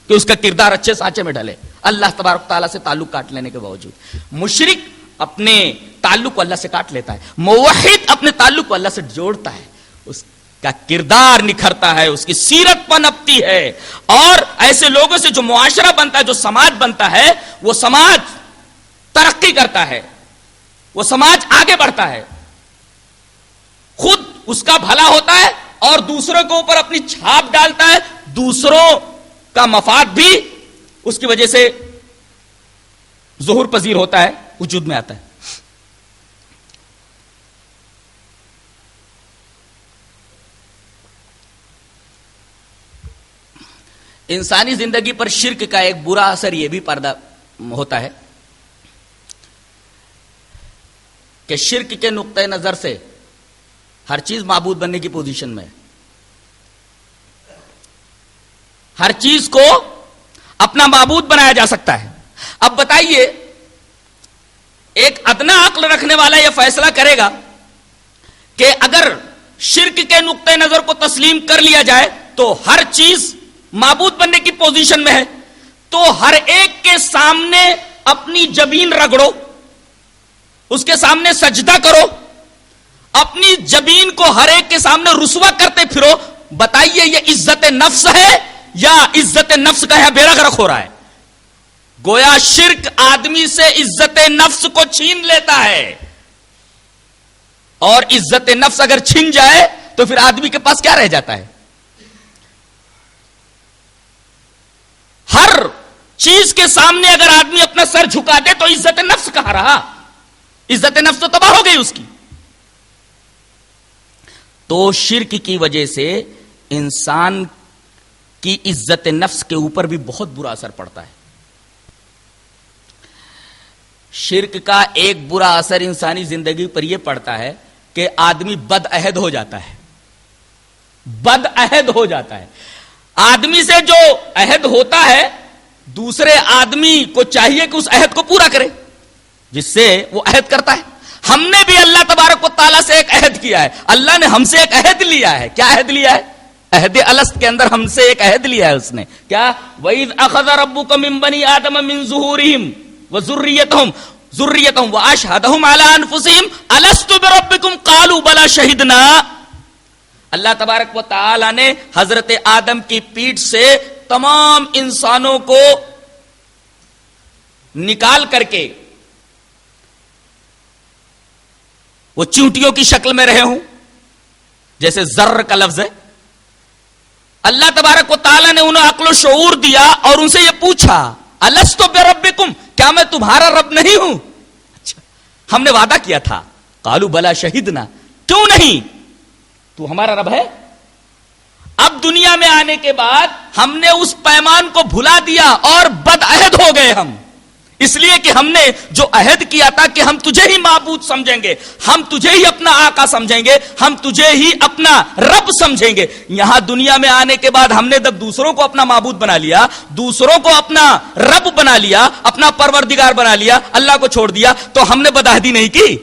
کہ اس کا کردار اچھے سانچے میں ڈلے اللہ تبارک تعالیٰ سے تعلق کاٹ لینے کے باوجود. مشرک اپنے تعلق کو اللہ سے کاٹ لیتا ہے, موحد اپنے تعلق کو اللہ سے جوڑتا ہے, اس کا کردار نکھرتا ہے, اس کی سیرت پنپتی ہے. اور ایسے لوگوں سے جو معاشرہ بنتا ہے, جو سماج بنتا ہے, وہ سماج ترقی کرتا ہے, وہ سماج آگے بڑھتا ہے, خود اس کا بھلا ہوتا ہے اور دوسروں کے اوپر اپنی چھاپ ڈالتا ہے, دوسروں کا مفاد بھی اس کی وجہ سے ظہور پذیر ہوتا ہے, وجود میں آتا ہے. انسانی زندگی پر شرک کا ایک برا اثر یہ بھی پردہ ہوتا ہے کہ شرک کے نقطۂ نظر سے ہر چیز معبود بننے کی پوزیشن میں ہے, ہر چیز کو اپنا معبود بنایا جا سکتا ہے. اب بتائیے, ایک ادنا عقل رکھنے والا یہ فیصلہ کرے گا کہ اگر شرک کے نقطۂ نظر کو تسلیم کر لیا جائے تو ہر چیز معبود بننے کی پوزیشن میں ہے, تو ہر ایک کے سامنے اپنی جبین رگڑو, اس کے سامنے سجدہ کرو, اپنی جبین کو ہر ایک کے سامنے رسوا کرتے پھرو. بتائیے یہ عزت نفس ہے یا عزت نفس کا ہے بیڑا غرق ہو رہا ہے؟ گویا شرک آدمی سے عزت نفس کو چھین لیتا ہے, اور عزت نفس اگر چھن جائے تو پھر آدمی کے پاس کیا رہ جاتا ہے؟ ہر چیز کے سامنے اگر آدمی اپنا سر جھکا دے تو عزت نفس کہاں رہا؟ عزت نفس تو تباہ ہو گئی اس کی. تو شرک کی وجہ سے انسان کی عزت نفس کے اوپر بھی بہت برا اثر پڑتا ہے. شرک کا ایک برا اثر انسانی زندگی پر یہ پڑتا ہے کہ آدمی بد عہد ہو جاتا ہے, بد عہد ہو جاتا ہے. آدمی سے جو عہد ہوتا ہے دوسرے آدمی کو چاہیے کہ اس عہد کو پورا کرے جس سے وہ عہد کرتا ہے. ہم نے بھی اللہ تبارک و تعالیٰ سے ایک عہد کیا ہے, اللہ نے ہم سے ایک عہد لیا ہے. کیا عہد لیا ہے؟ عہد الست کے اندر ہم سے ایک عہد لیا ہے اس نے. کیا؟ وَإِذْ أَخَذَ رَبُّكَ مِن بَنِي آدَمَ مِن ظُهُورِهِمْ وَذُرِّيَّتَهُمْ وَأَشْهَدَهُمْ عَلَىٰ أَنفُسِهِمْ أَلَسْتُ بِرَبِّكُمْ قَالُوا بَلَىٰ شَهِدْنَا. اللہ تبارک و تعالی نے حضرت آدم کی پیٹھ سے تمام انسانوں کو نکال کر کے, وہ چونٹیوں کی شکل میں رہے ہوں جیسے ذر کا لفظ ہے, اللہ تبارک و تعالی نے انہیں عقل و شعور دیا اور ان سے یہ پوچھا الست بربکم, کیا میں تمہارا رب نہیں ہوں؟ اچھا, ہم نے وعدہ کیا تھا. قالوا بلا شہدنا, کیوں نہیں, تو ہمارا رب ہے. اب دنیا میں آنے کے بعد ہم نے اس پیمان کو بھلا دیا اور بدعہد ہو گئے ہم، اس لیے کہ ہم نے جو عہد کیا تھا کہ ہم تجھے ہی معبود سمجھیں گے، ہم تجھے ہی اپنا آقا سمجھیں گے، ہم تجھے ہی اپنا رب سمجھیں گے. یہاں دنیا میں آنے کے بعد ہم نے جب دوسروں کو اپنا معبود بنا لیا، دوسروں کو اپنا رب بنا لیا، اپنا پروردگار بنا لیا، اللہ کو چھوڑ دیا، تو ہم نے بدعہدی نہیں کی.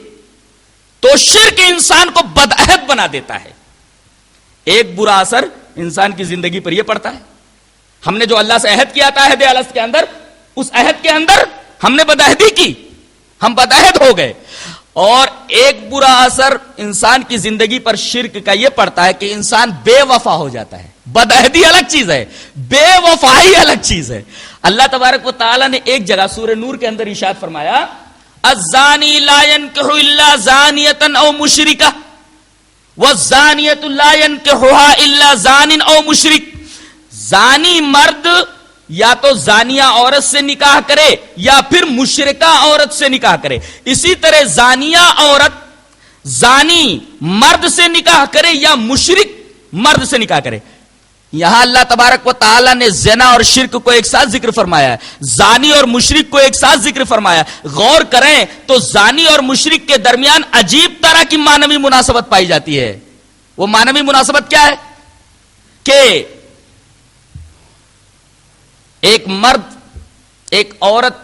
تو شرک انسان کو بدعہد بنا دیتا ہے. ایک برا اثر انسان کی زندگی پر یہ پڑتا ہے، ہم نے جو اللہ سے عہد کیا تھا عہد الست کے اندر، اس عہد کے اندر ہم نے بدعہدی کی، ہم بدعہد ہو گئے. اور ایک برا اثر انسان کی زندگی پر شرک کا یہ پڑتا ہے کہ انسان بے وفا ہو جاتا ہے. بدعہدی الگ چیز ہے، بے وفائی الگ چیز ہے. اللہ تبارک و تعالیٰ نے ایک جگہ سورہ نور کے اندر ارشاد فرمایا، الزانی لا ينکح الا زانیۃ او مشرکہ والزانیۃ لا ينکحها الا زان او مشرک. زانی مرد یا تو زانیہ عورت سے نکاح کرے یا پھر مشرکہ عورت سے نکاح کرے. اسی طرح زانیہ عورت زانی مرد سے نکاح کرے یا مشرک مرد سے نکاح کرے. یہاں اللہ تبارک و تعالیٰ نے زنا اور شرک کو ایک ساتھ ذکر فرمایا ہے، زانی اور مشرک کو ایک ساتھ ذکر فرمایا. غور کریں تو زانی اور مشرک کے درمیان عجیب طرح کی مانوی مناسبت پائی جاتی ہے. وہ مانوی مناسبت کیا ہے کہ ایک مرد ایک عورت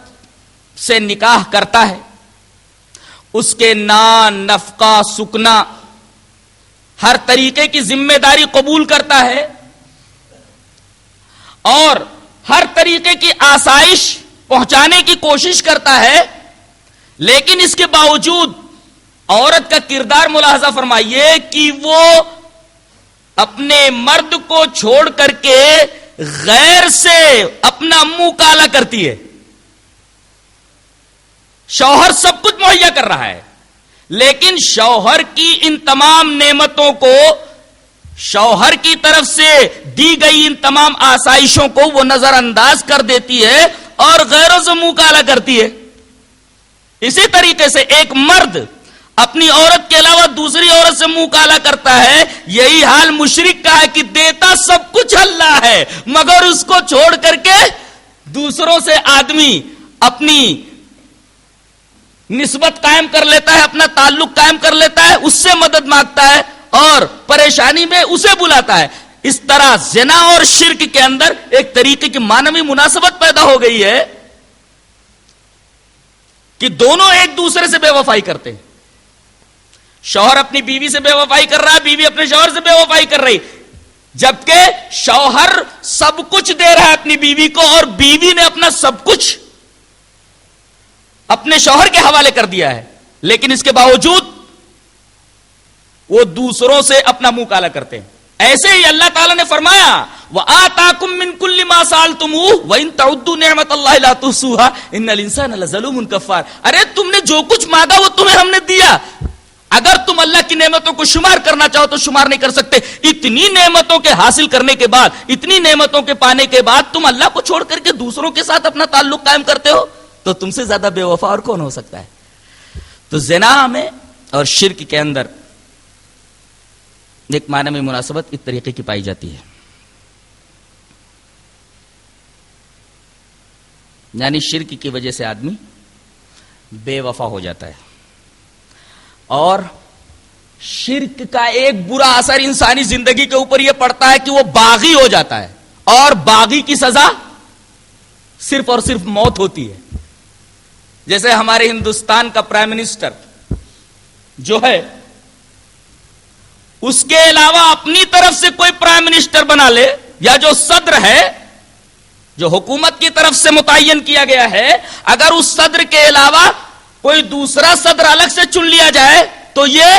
سے نکاح کرتا ہے، اس کے نان نفقہ سکنا ہر طریقے کی ذمہ داری قبول کرتا ہے اور ہر طریقے کی آسائش پہنچانے کی کوشش کرتا ہے. لیکن اس کے باوجود عورت کا کردار ملاحظہ فرمائیے کہ وہ اپنے مرد کو چھوڑ کر کے غیر سے اپنا منہ کالا کرتی ہے. شوہر سب کچھ مہیا کر رہا ہے، لیکن شوہر کی ان تمام نعمتوں کو، شوہر کی طرف سے دی گئی ان تمام آسائشوں کو وہ نظر انداز کر دیتی ہے اور غیروں سے منہ کالا کرتی ہے. اسی طریقے سے ایک مرد اپنی عورت کے علاوہ دوسری عورت سے منہ کالا کرتا ہے. یہی حال مشرک کا ہے کہ دیتا سب کچھ اللہ ہے مگر اس کو چھوڑ کر کے دوسروں سے آدمی اپنی نسبت قائم کر لیتا ہے، اپنا تعلق قائم کر لیتا ہے، اس سے مدد مانگتا ہے اور پریشانی میں اسے بلاتا ہے. اس طرح زنا اور شرک کے اندر ایک طریقے کی مانوی مناسبت پیدا ہو گئی ہے کہ دونوں ایک دوسرے سے بے وفائی کرتے ہیں. شوہر اپنی بیوی سے بے وفائی کر رہا ہے، بیوی اپنے شوہر سے بے وفائی کر رہی، جبکہ شوہر سب کچھ دے رہا ہے اپنی بیوی کو اور بیوی نے اپنا سب کچھ اپنے شوہر کے حوالے کر دیا ہے. لیکن اس کے باوجود وہ دوسروں سے اپنا منہ کالا کرتے ہیں. ایسے ہی اللہ تعالیٰ نے فرمایا وَآتَاكُم مِّن كُلِّ مَا سَأَلْتُمُوهُ وَإِن تَعُدُّوا نِعْمَتَ اللَّهِ لَا تُحْصُوهَا إِنَّ الْإِنسَانَ لَظَلُومٌ كَفَّارٌ. ارے تم نے جو کچھ مانگا وہ تمہیں ہم نے دیا. اگر تم اللہ کی نعمتوں کو شمار کرنا چاہو تو شمار نہیں کر سکتے. اتنی نعمتوں کے حاصل کرنے کے بعد، اتنی نعمتوں کے پانے کے بعد تم اللہ کو چھوڑ کر کے دوسروں کے ساتھ اپنا تعلق قائم کرتے ہو، تو تم سے زیادہ بے وفا اور کون ہو سکتا ہے. تو زنا میں اور شرک کے اندر ایک معنی میں مناسبت اس طریقے کی پائی جاتی ہے. یعنی شرک کی وجہ سے آدمی بے وفا ہو جاتا ہے. اور شرک کا ایک برا اثر انسانی زندگی کے اوپر یہ پڑتا ہے کہ وہ باغی ہو جاتا ہے، اور باغی کی سزا صرف اور صرف موت ہوتی ہے. جیسے ہمارے ہندوستان کا پرائم منسٹر جو ہے، اس کے علاوہ اپنی طرف سے کوئی پرائم منسٹر بنا لے، یا جو صدر ہے جو حکومت کی طرف سے متعین کیا گیا ہے، اگر اس صدر کے علاوہ کوئی دوسرا صدر الگ سے چن لیا جائے تو یہ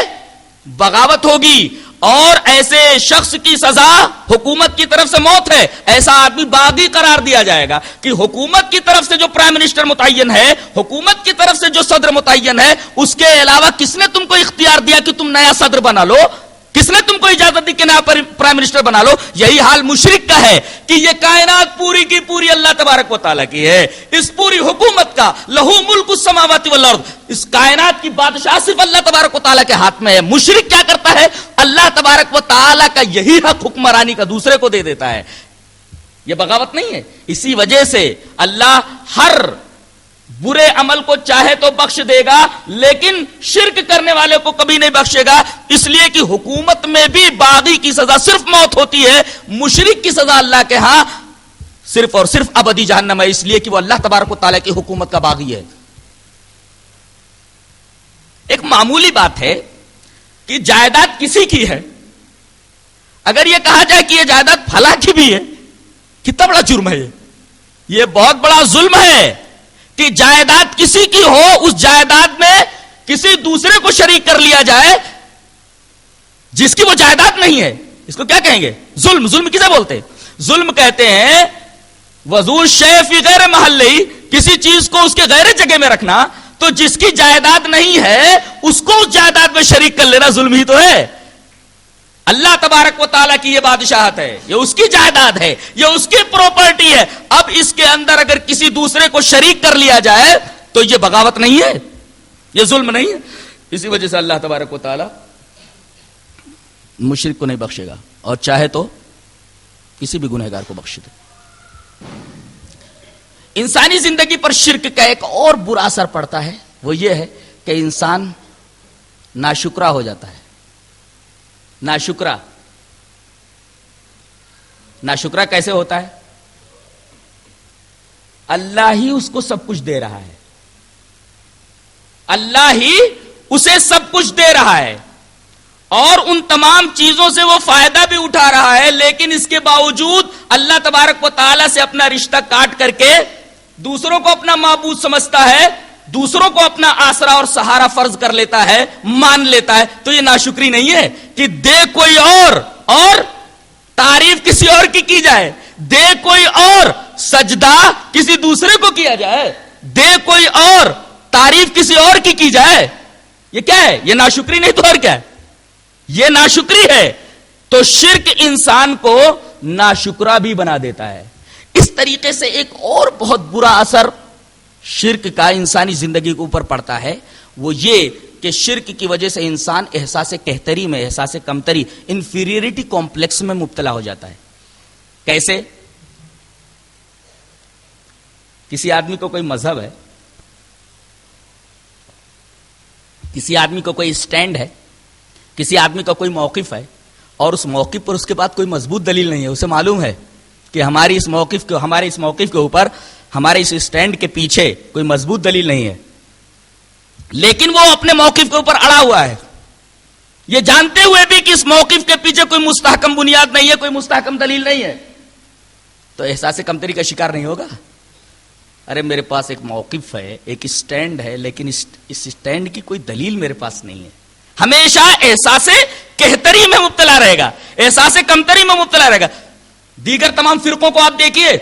بغاوت ہوگی، اور ایسے شخص کی سزا حکومت کی طرف سے موت ہے. ایسا آدمی باغی قرار دیا جائے گا کہ حکومت کی طرف سے جو پرائم منسٹر متعین ہے، حکومت کی طرف سے جو صدر متعین ہے، اس کے علاوہ کس نے تم کو اختیار دیا کہ تم نیا صدر بنا لو؟ کس نے تم کو اجازت دی کہ نیا پرائم منسٹر بنا لو؟ یہی حال مشرک کا ہے کہ یہ کائنات پوری کی پوری اللہ تبارک و تعالیٰ کی ہے. اس پوری حکومت کا لہو ملک السماوات والارض، اس کائنات کی بادشاہ صرف اللہ تبارک و تعالیٰ کے ہاتھ میں ہے. مشرک کیا کرتا ہے؟ اللہ تبارک و تعالیٰ کا یہی حق حکمرانی کا دوسرے کو دے دیتا ہے. یہ بغاوت نہیں ہے؟ اسی وجہ سے اللہ ہر برے عمل کو چاہے تو بخش دے گا، لیکن شرک کرنے والے کو کبھی نہیں بخشے گا، اس لیے کہ حکومت میں بھی باغی کی سزا صرف موت ہوتی ہے. مشرک کی سزا اللہ کے ہاں صرف اور صرف ابدی جہنم ہے، اس لیے کہ وہ اللہ تبارک و تعالیٰ کی حکومت کا باغی ہے. ایک معمولی بات ہے کہ جائیداد کسی کی ہے، اگر یہ کہا جائے کہ یہ جائیداد فلاں کی بھی ہے، کتنا بڑا جرم ہے. یہ بہت بڑا ظلم ہے کہ جائیداد کسی کی ہو، اس جائیداد میں کسی دوسرے کو شریک کر لیا جائے جس کی وہ جائیداد نہیں ہے. اس کو کیا کہیں گے؟ ظلم. ظلم کسے بولتے ہیں؟ ظلم کہتے ہیں وضع الشیء فی غیر محلہ، کسی چیز کو اس کے غیر جگہ میں رکھنا. تو جس کی جائیداد نہیں ہے اس کو اس جائیداد میں شریک کر لینا ظلم ہی تو ہے. اللہ تبارک و تعالیٰ کی یہ بادشاہت ہے، یہ اس کی جائیداد ہے، یہ اس کی پراپرٹی ہے. اب اس کے اندر اگر کسی دوسرے کو شریک کر لیا جائے تو یہ بغاوت نہیں ہے، یہ ظلم نہیں ہے. اسی وجہ سے اللہ تبارک و تعالیٰ مشرک کو نہیں بخشے گا، اور چاہے تو کسی بھی گنہگار کو بخش دے. انسانی زندگی پر شرک کا ایک اور برا اثر پڑتا ہے، وہ یہ ہے کہ انسان ناشکرا ہو جاتا ہے. ناشکرا کیسے ہوتا ہے؟ اللہ ہی اس کو سب کچھ دے رہا ہے، اللہ ہی اسے سب کچھ دے رہا ہے، اور ان تمام چیزوں سے وہ فائدہ بھی اٹھا رہا ہے، لیکن اس کے باوجود اللہ تبارک و تعالیٰ سے اپنا رشتہ کاٹ کر کے دوسروں کو اپنا معبود سمجھتا ہے، دوسروں کو اپنا آسرا اور سہارا فرض کر لیتا ہے، مان لیتا ہے. تو یہ ناشکری نہیں ہے کہ دے کوئی اور تعریف کسی اور کی جائے، دے کوئی اور سجدہ کسی دوسرے کو کیا جائے، دے کوئی اور تعریف کسی اور کی جائے. یہ کیا ہے؟ یہ ناشکری نہیں تو اور کیا ہے؟ یہ ناشکری ہے. تو شرک انسان کو ناشکرا بھی بنا دیتا ہے. اس طریقے سے ایک اور بہت برا اثر شرک کا انسانی زندگی کے اوپر پڑتا ہے، وہ یہ کہ شرک کی وجہ سے انسان احساس کہتری میں، احساس کمتری، انفیریئرٹی کمپلیکس میں مبتلا ہو جاتا ہے. کیسے؟ کسی آدمی کو کوئی مذہب ہے، کسی آدمی کو کوئی اسٹینڈ ہے، کسی آدمی کا کوئی موقف ہے، اور اس موقف پر اس کے بعد کوئی مضبوط دلیل نہیں ہے. اسے معلوم ہے کہ ہمارے اس موقف کے اوپر، ہمارے اس اسٹینڈ کے پیچھے کوئی مضبوط دلیل نہیں ہے، لیکن وہ اپنے موقف کے اوپر اڑا ہوا ہے، یہ جانتے ہوئے بھی کہ اس موقف کے پیچھے کوئی مستحکم بنیاد نہیں ہے، کوئی مستحکم دلیل نہیں ہے. تو احساس کمتری کا شکار نہیں ہوگا؟ ارے میرے پاس ایک موقف ہے، ایک اسٹینڈ ہے، لیکن اس اسٹینڈ کی کوئی دلیل میرے پاس نہیں ہے. ہمیشہ احساس کہتری میں مبتلا رہے گا، احساس کمتری میں مبتلا رہے گا. دیگر تمام فرقوں کو آپ دیکھیے،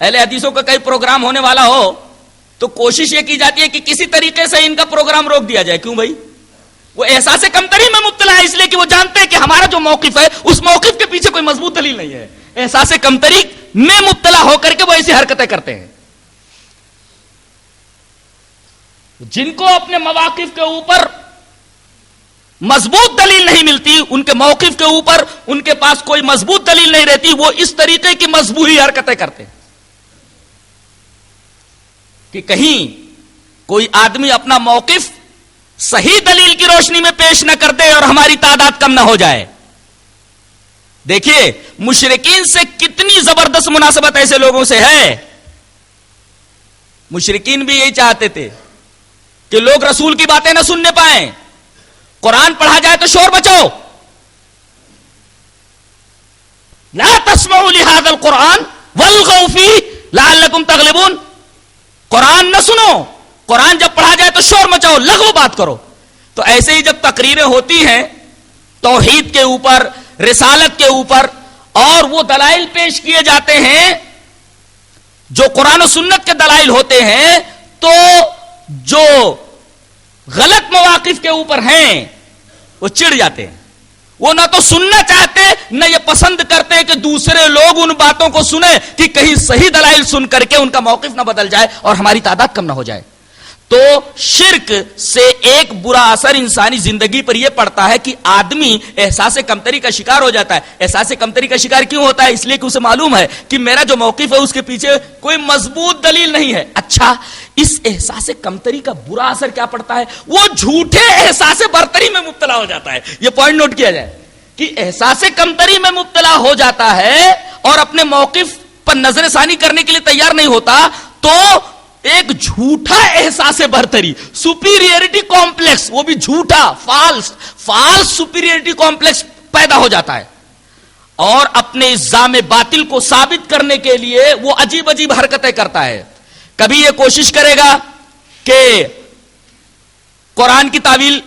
اہل حدیثوں کا کئی پروگرام ہونے والا ہو تو کوشش یہ کی جاتی ہے کہ کسی طریقے سے ان کا پروگرام روک دیا جائے. کیوں بھائی؟ وہ احساس کمتری میں مبتلا ہے، اس لیے کہ وہ جانتے ہیں کہ ہمارا جو موقف ہے اس موقف کے پیچھے کوئی مضبوط دلیل نہیں ہے. احساس کمتری میں مبتلا ہو کر کے وہ ایسی حرکتیں کرتے ہیں. جن کو اپنے مواقف کے اوپر مضبوط دلیل نہیں ملتی، ان کے موقف کے اوپر ان کے پاس کوئی مضبوط دلیل نہیں رہتی، وہ اس طریقے کی مذبوحی حرکتیں کرتے ہیں کہ کہیں کوئی آدمی اپنا موقف صحیح دلیل کی روشنی میں پیش نہ کر دے اور ہماری تعداد کم نہ ہو جائے. دیکھیے مشرکین سے کتنی زبردست مناسبت ایسے لوگوں سے ہے. مشرکین بھی یہی چاہتے تھے کہ لوگ رسول کی باتیں نہ سننے پائیں، قرآن پڑھا جائے تو شور بچاؤ، لا تسمعوا لهذا القرآن والغوا فيه لعلكم تغلبون. قرآن نہ سنو، قرآن جب پڑھا جائے تو شور مچاؤ، لغو بات کرو. تو ایسے ہی جب تقریریں ہوتی ہیں توحید کے اوپر، رسالت کے اوپر، اور وہ دلائل پیش کیے جاتے ہیں جو قرآن و سنت کے دلائل ہوتے ہیں، تو جو غلط مواقف کے اوپر ہیں وہ چڑ جاتے ہیں. وہ نہ تو سننا چاہتے نہ یہ پسند کرتے کہ دوسرے لوگ ان باتوں کو سنیں کہ کہیں صحیح دلائل سن کر کے ان کا موقف نہ بدل جائے اور ہماری تعداد کم نہ ہو جائے. تو شرک سے ایک برا اثر انسانی زندگی پر یہ پڑتا ہے کہ آدمی احساس کمتری کا شکار ہو جاتا ہے. احساس کمتری کا شکار کیوں ہوتا ہے؟ اس لیے کہ اسے معلوم ہے کہ میرا جو موقف ہے اس کے پیچھے کوئی مضبوط دلیل نہیں ہے. اچھا، اس احساس کمتری کا برا اثر کیا پڑتا ہے؟ وہ جھوٹے احساس برتری میں مبتلا ہو جاتا ہے. یہ پوائنٹ نوٹ کیا جائے کہ احساس کمتری میں مبتلا ہو جاتا ہے اور اپنے موقف پر نظر ثانی کرنے کے لیے تیار نہیں ہوتا تو ایک جھوٹا احساس برتری، سپیریئرٹی کمپلیکس، وہ بھی جھوٹا، فالس سپیریئرٹی کمپلیکس پیدا ہو جاتا ہے. اور اپنے الزام باطل کو ثابت کرنے کے لیے وہ عجیب عجیب حرکتیں کرتا ہے. کبھی یہ کوشش کرے گا کہ قرآن کی تعویل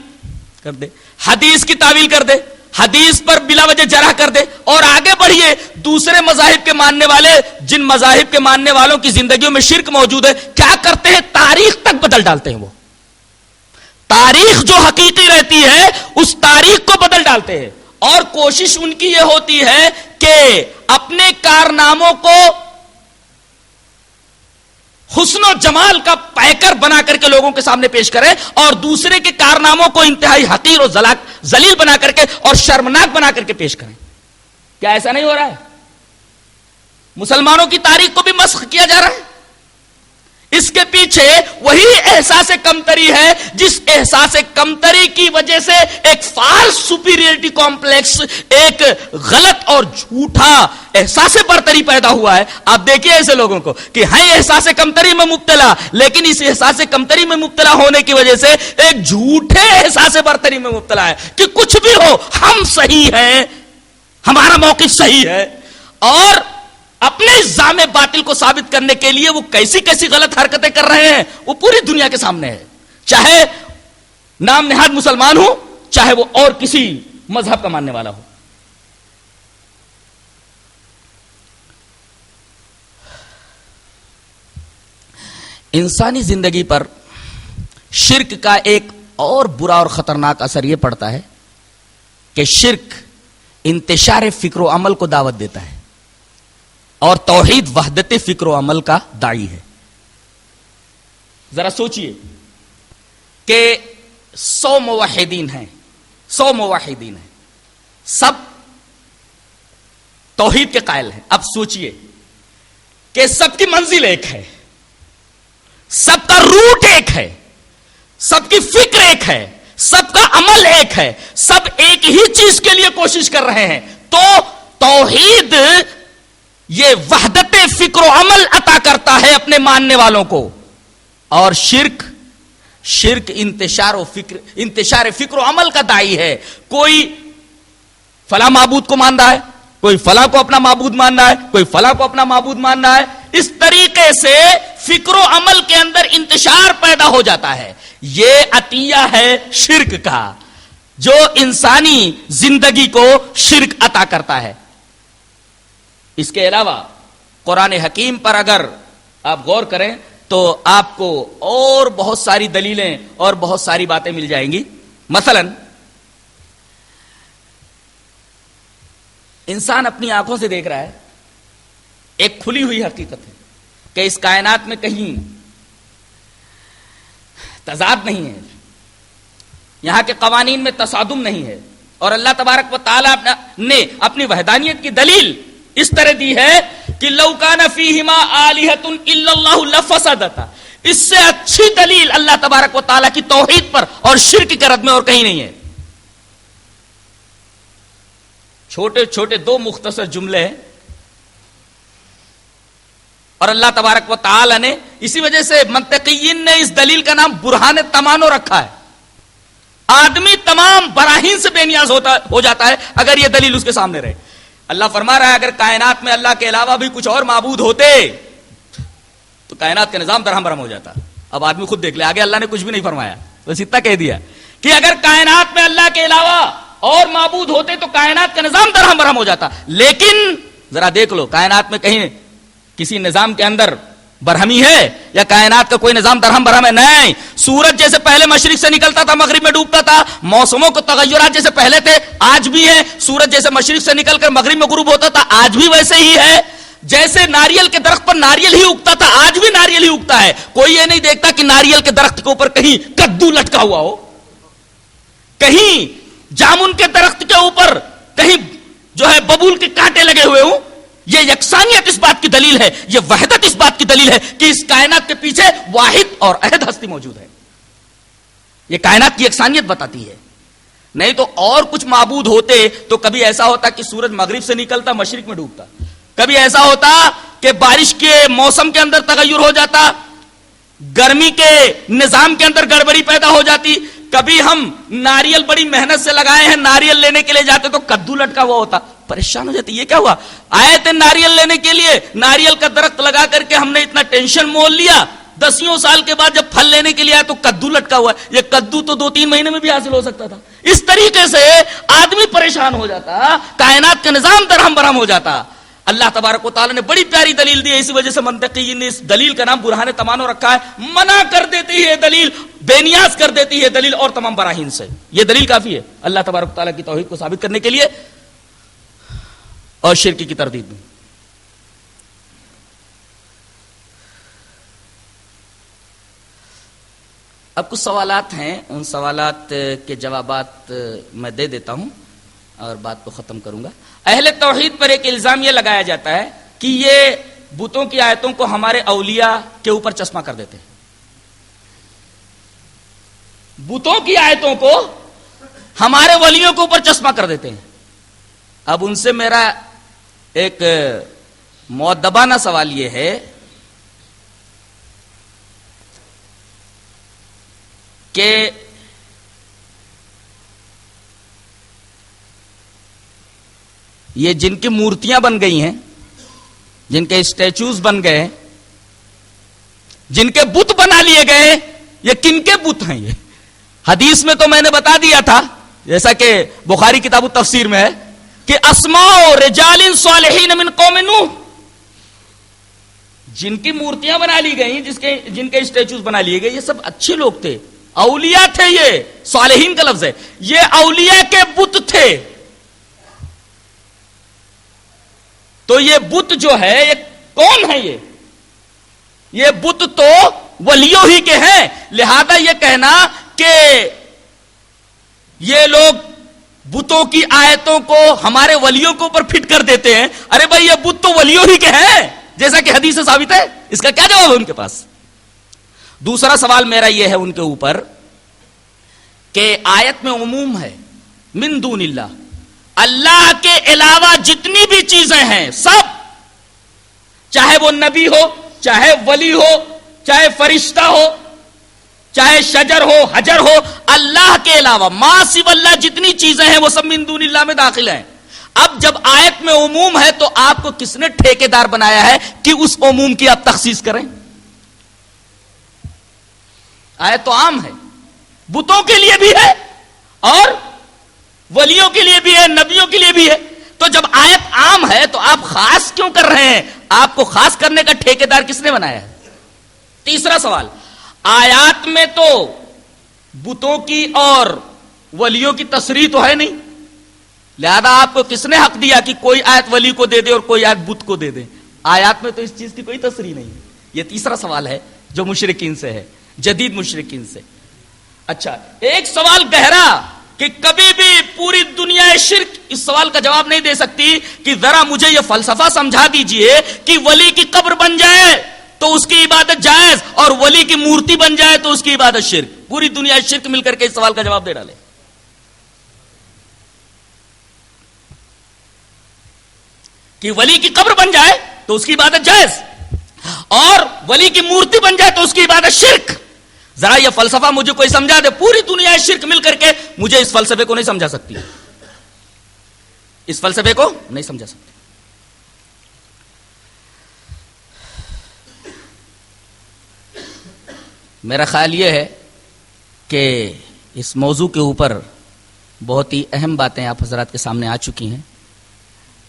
کر دے، حدیث کی تعویل کر دے، حدیث پر بلا وجہ جرح کر دے. اور آگے بڑھیے دوسرے مذاہب کے ماننے والے، جن مذاہب کے ماننے والوں کی زندگیوں میں شرک موجود ہے، کیا کرتے ہیں؟ تاریخ تک بدل ڈالتے ہیں. وہ تاریخ جو حقیقی رہتی ہے اس تاریخ کو بدل ڈالتے ہیں. اور کوشش ان کی یہ ہوتی ہے کہ اپنے کارناموں کو حسن و جمال کا پیکر بنا کر کے لوگوں کے سامنے پیش کرے اور دوسرے کے کارناموں کو انتہائی حقیر و ذلیل بنا کر کے اور شرمناک بنا کر کے پیش کریں. کیا ایسا نہیں ہو رہا ہے؟ مسلمانوں کی تاریخ کو بھی مسخ کیا جا رہا ہے. اس کے پیچھے وہی احساس کمتری ہے جس احساس کمتری کی وجہ سے ایک فالس سپیریئرٹی کمپلیکس، ایک غلط اور جھوٹا احساس برتری پیدا ہوا ہے. آپ دیکھیے ایسے لوگوں کو کہ ہیں احساس کمتری میں مبتلا، لیکن اس احساس کمتری میں مبتلا ہونے کی وجہ سے ایک جھوٹے احساس برتری میں مبتلا ہے کہ کچھ بھی ہو ہم صحیح ہیں، ہمارا موقف صحیح ہے. اور اپنے الزام باطل کو ثابت کرنے کے لیے وہ کیسی کیسی غلط حرکتیں کر رہے ہیں وہ پوری دنیا کے سامنے ہے. چاہے نام نہاد مسلمان ہو، چاہے وہ اور کسی مذہب کا ماننے والا ہو. انسانی زندگی پر شرک کا ایک اور برا اور خطرناک اثر یہ پڑتا ہے کہ شرک انتشار فکر و عمل کو دعوت دیتا ہے اور توحید وحدت فکر و عمل کا داعی ہے. ذرا سوچئے کہ 100 موحدین ہیں، سب توحید کے قائل ہیں. اب سوچئے کہ سب کی منزل ایک ہے، سب کا روٹ ایک ہے، سب کی فکر ایک ہے، سب کا عمل ایک ہے، سب ایک ہی چیز کے لیے کوشش کر رہے ہیں. تو توحید یہ وحدت فکر و عمل عطا کرتا ہے اپنے ماننے والوں کو، اور شرک انتشار فکر و عمل کا داعی ہے. کوئی فلاں معبود کو ماننا ہے، کوئی فلاں کو اپنا معبود ماننا ہے، کوئی فلاں کو اپنا معبود ماننا ہے. اس طریقے سے فکر و عمل کے اندر انتشار پیدا ہو جاتا ہے. یہ عطیہ ہے شرک کا جو انسانی زندگی کو شرک عطا کرتا ہے. اس کے علاوہ قرآن حکیم پر اگر آپ غور کریں تو آپ کو اور بہت ساری دلیلیں اور بہت ساری باتیں مل جائیں گی. مثلا انسان اپنی آنکھوں سے دیکھ رہا ہے، ایک کھلی ہوئی حقیقت ہے کہ اس کائنات میں کہیں تضاد نہیں ہے، یہاں کے قوانین میں تصادم نہیں ہے، اور اللہ تبارک و تعالی نے اپنی وحدانیت کی دلیل اس طرح دی ہے کہ لو کان فیہما آلہۃ الا اللہ لفسدتا. اس سے اچھی دلیل اللہ تبارک و تعالی کی توحید پر اور شرک کے رد میں اور کہیں نہیں ہے. چھوٹے چھوٹے 2 مختصر جملے ہیں اور اللہ تبارک و تعالی نے اسی وجہ سے منطقیین نے اس دلیل کا نام برہان تمانو رکھا ہے. آدمی تمام براہین سے بے نیاز ہو جاتا ہے اگر یہ دلیل اس کے سامنے رہے. اللہ فرما رہا ہے اگر کائنات میں اللہ کے علاوہ بھی کچھ اور معبود ہوتے تو کائنات کا نظام درہم برہم ہو جاتا. اب آدمی خود دیکھ لے، آگے اللہ نے کچھ بھی نہیں فرمایا، بس اتنا کہہ دیا کہ اگر کائنات میں اللہ کے علاوہ اور معبود ہوتے تو کائنات کا نظام درہم برہم ہو جاتا. لیکن ذرا دیکھ لو، کائنات میں کہیں کسی نظام کے اندر برہمی ہے یا کائنات کا کوئی نظام درہم برہم ہے؟ نہیں. سورج جیسے پہلے مشرق سے نکلتا تھا مغرب میں ڈوبتا تھا، موسموں کو تغیرات جیسے پہلے تھے آج بھی ہیں. سورج جیسے مشرق سے نکل کر مغرب میں غروب ہوتا تھا آج بھی ویسے ہی ہے. جیسے ناریل کے درخت پر ناریل ہی اگتا تھا آج بھی ناریل ہی اگتا ہے. کوئی یہ نہیں دیکھتا کہ ناریل کے درخت کے اوپر کہیں کدو لٹکا ہوا ہو، کہیں جامن کے درخت کے اوپر کہیں جو ہے ببول کے کانٹے لگے ہوئے ہوں. یہ یکسانیت اس بات کی دلیل ہے، یہ وحدت اس بات کی دلیل ہے کہ اس کائنات کے پیچھے واحد اور احد ہستی موجود ہے. یہ کائنات کی یکسانیت بتاتی ہے. نہیں تو اور کچھ معبود ہوتے تو کبھی ایسا ہوتا کہ سورج مغرب سے نکلتا مشرق میں ڈوبتا، کبھی ایسا ہوتا کہ بارش کے موسم کے اندر تغیر ہو جاتا، گرمی کے نظام کے اندر گڑبڑی پیدا ہو جاتی. کبھی ہم ناریل بڑی محنت سے لگائے ہیں، ناریل لینے کے لیے جاتے تو کدو لٹکا ہوا ہوتا، پریشان ہو جاتے یہ کیا ہوا؟ آئے تھے ناریل لینے کے لیے، ناریل کا درخت لگا کر کے ہم نے اتنا ٹینشن مول لیا، 10 سال کے بعد جب پھل لینے کے لیے آئے تو کدو لٹکا ہوا ہے. یہ کدو تو 2-3 مہینے میں بھی حاصل ہو سکتا تھا. اس طریقے سے آدمی پریشان ہو جاتا، کائنات کا نظام درہم برہم ہو جاتا. اللہ تبارک و تعالیٰ نے بڑی پیاری دلیل دی ہے، اسی وجہ سے منطقیین نے اس دلیل کا نام برہان تمانو رکھا ہے. منع کر دیتی ہے دلیل، بے نیاز کر دیتی ہے دلیل اور تمام براہین سے. یہ دلیل کافی ہے اللہ تبارک و تعالیٰ کی توحید کو ثابت کرنے کے لیے اور شرک کی تردید میں. اب کچھ سوالات ہیں، ان سوالات کے جوابات میں دے دیتا ہوں اور بات کو ختم کروں گا. اہل توحید پر ایک الزام یہ لگایا جاتا ہے کہ یہ بتوں کی آیتوں کو ہمارے اولیاء کے اوپر چشمہ کر دیتے ہیں. بتوں کی آیتوں کو ہمارے ولیوں کے اوپر چشمہ کر دیتے ہیں. اب ان سے میرا ایک مؤدبانہ سوال یہ ہے کہ یہ جن کی مورتیاں بن گئی ہیں، جن کے اسٹیچوز بن گئے، جن کے بت بنا لیے گئے، یہ کن کے بت ہیں؟ یہ حدیث میں تو میں نے بتا دیا تھا، جیسا کہ بخاری کتاب التفسیر میں ہے کہ اسماء رجال صالحین من قوم نوح، جن کی مورتیاں بنا لی گئی، جن کے اسٹیچوز بنا لیے گئے، یہ سب اچھے لوگ تھے، اولیاء تھے. یہ صالحین کا لفظ ہے، یہ اولیاء کے بت تھے. تو یہ بت جو ہے یہ کون ہے؟ یہ بت تو ولیوں ہی کے ہیں. لہذا یہ کہنا کہ یہ لوگ بتوں کی آیتوں کو ہمارے ولیوں کے اوپر فٹ کر دیتے ہیں، ارے بھائی یہ بت تو ولیوں ہی کے ہیں جیسا کہ حدیث سے ثابت ہے. اس کا کیا جواب ہے ان کے پاس؟ دوسرا سوال میرا یہ ہے ان کے اوپر کہ آیت میں عموم ہے من دون اللہ، اللہ کے علاوہ جتنی بھی چیزیں ہیں سب، چاہے وہ نبی ہو، چاہے ولی ہو، چاہے فرشتہ ہو، چاہے شجر ہو، حجر ہو، اللہ کے علاوہ ما سوا اللہ جتنی چیزیں ہیں وہ سب من دون اللہ میں داخل ہیں. اب جب آیت میں عموم ہے تو آپ کو کس نے ٹھیکیدار بنایا ہے کہ اس عموم کی آپ تخصیص کریں؟ آیت تو عام ہے، بتوں کے لیے بھی ہے اور ولیوں کے لیے بھی ہے، نبیوں کے لیے بھی ہے. تو جب آیت عام ہے تو آپ خاص کیوں کر رہے ہیں؟ آپ کو خاص کرنے کا ٹھیکیدار کس نے بنایا ہے؟ تیسرا سوال، آیات میں تو بتوں کی اور ولیوں کی تصریح تو ہے نہیں، لہذا آپ کو کس نے حق دیا کہ کوئی آیت ولی کو دے دے اور کوئی آیت بت کو دے دے؟ آیات میں تو اس چیز کی کوئی تصریح نہیں. یہ تیسرا سوال ہے جو مشرکین سے ہے، جدید مشرکین سے. اچھا، ایک سوال گہرا کہ کبھی بھی پوری دنیا شرک اس سوال کا جواب نہیں دے سکتی کہ ذرا مجھے یہ فلسفہ سمجھا دیجئے کہ ولی کی قبر بن جائے تو اس کی عبادت جائز اور ولی کی مورتی بن جائے تو اس کی عبادت شرک. پوری دنیا شرک مل کر کے اس سوال کا جواب دے ڈالے. کہ ولی کی قبر بن جائے تو اس کی عبادت جائز اور ولی کی مورتی بن جائے تو اس کی عبادت شرک. ذرا یہ فلسفہ مجھے کوئی سمجھا دے. پوری دنیا شرک مل کر کے مجھے اس فلسفے کو نہیں سمجھا سکتی، اس فلسفے کو نہیں سمجھا سکتی. میرا خیال یہ ہے کہ اس موضوع کے اوپر بہت ہی اہم باتیں آپ حضرات کے سامنے آ چکی ہیں.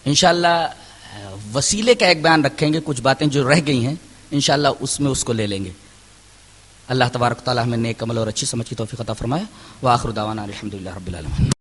انشاءاللہ وسیلے کا ایک بیان رکھیں گے، کچھ باتیں جو رہ گئی ہیں انشاءاللہ اس میں اس کو لے لیں گے. اللہ تبارک و تعالی ہمیں نیک عمل اور اچھی سمجھ کی توفیق عطا فرمائے. وآخر دعوانا الحمدللہ رب العالمین.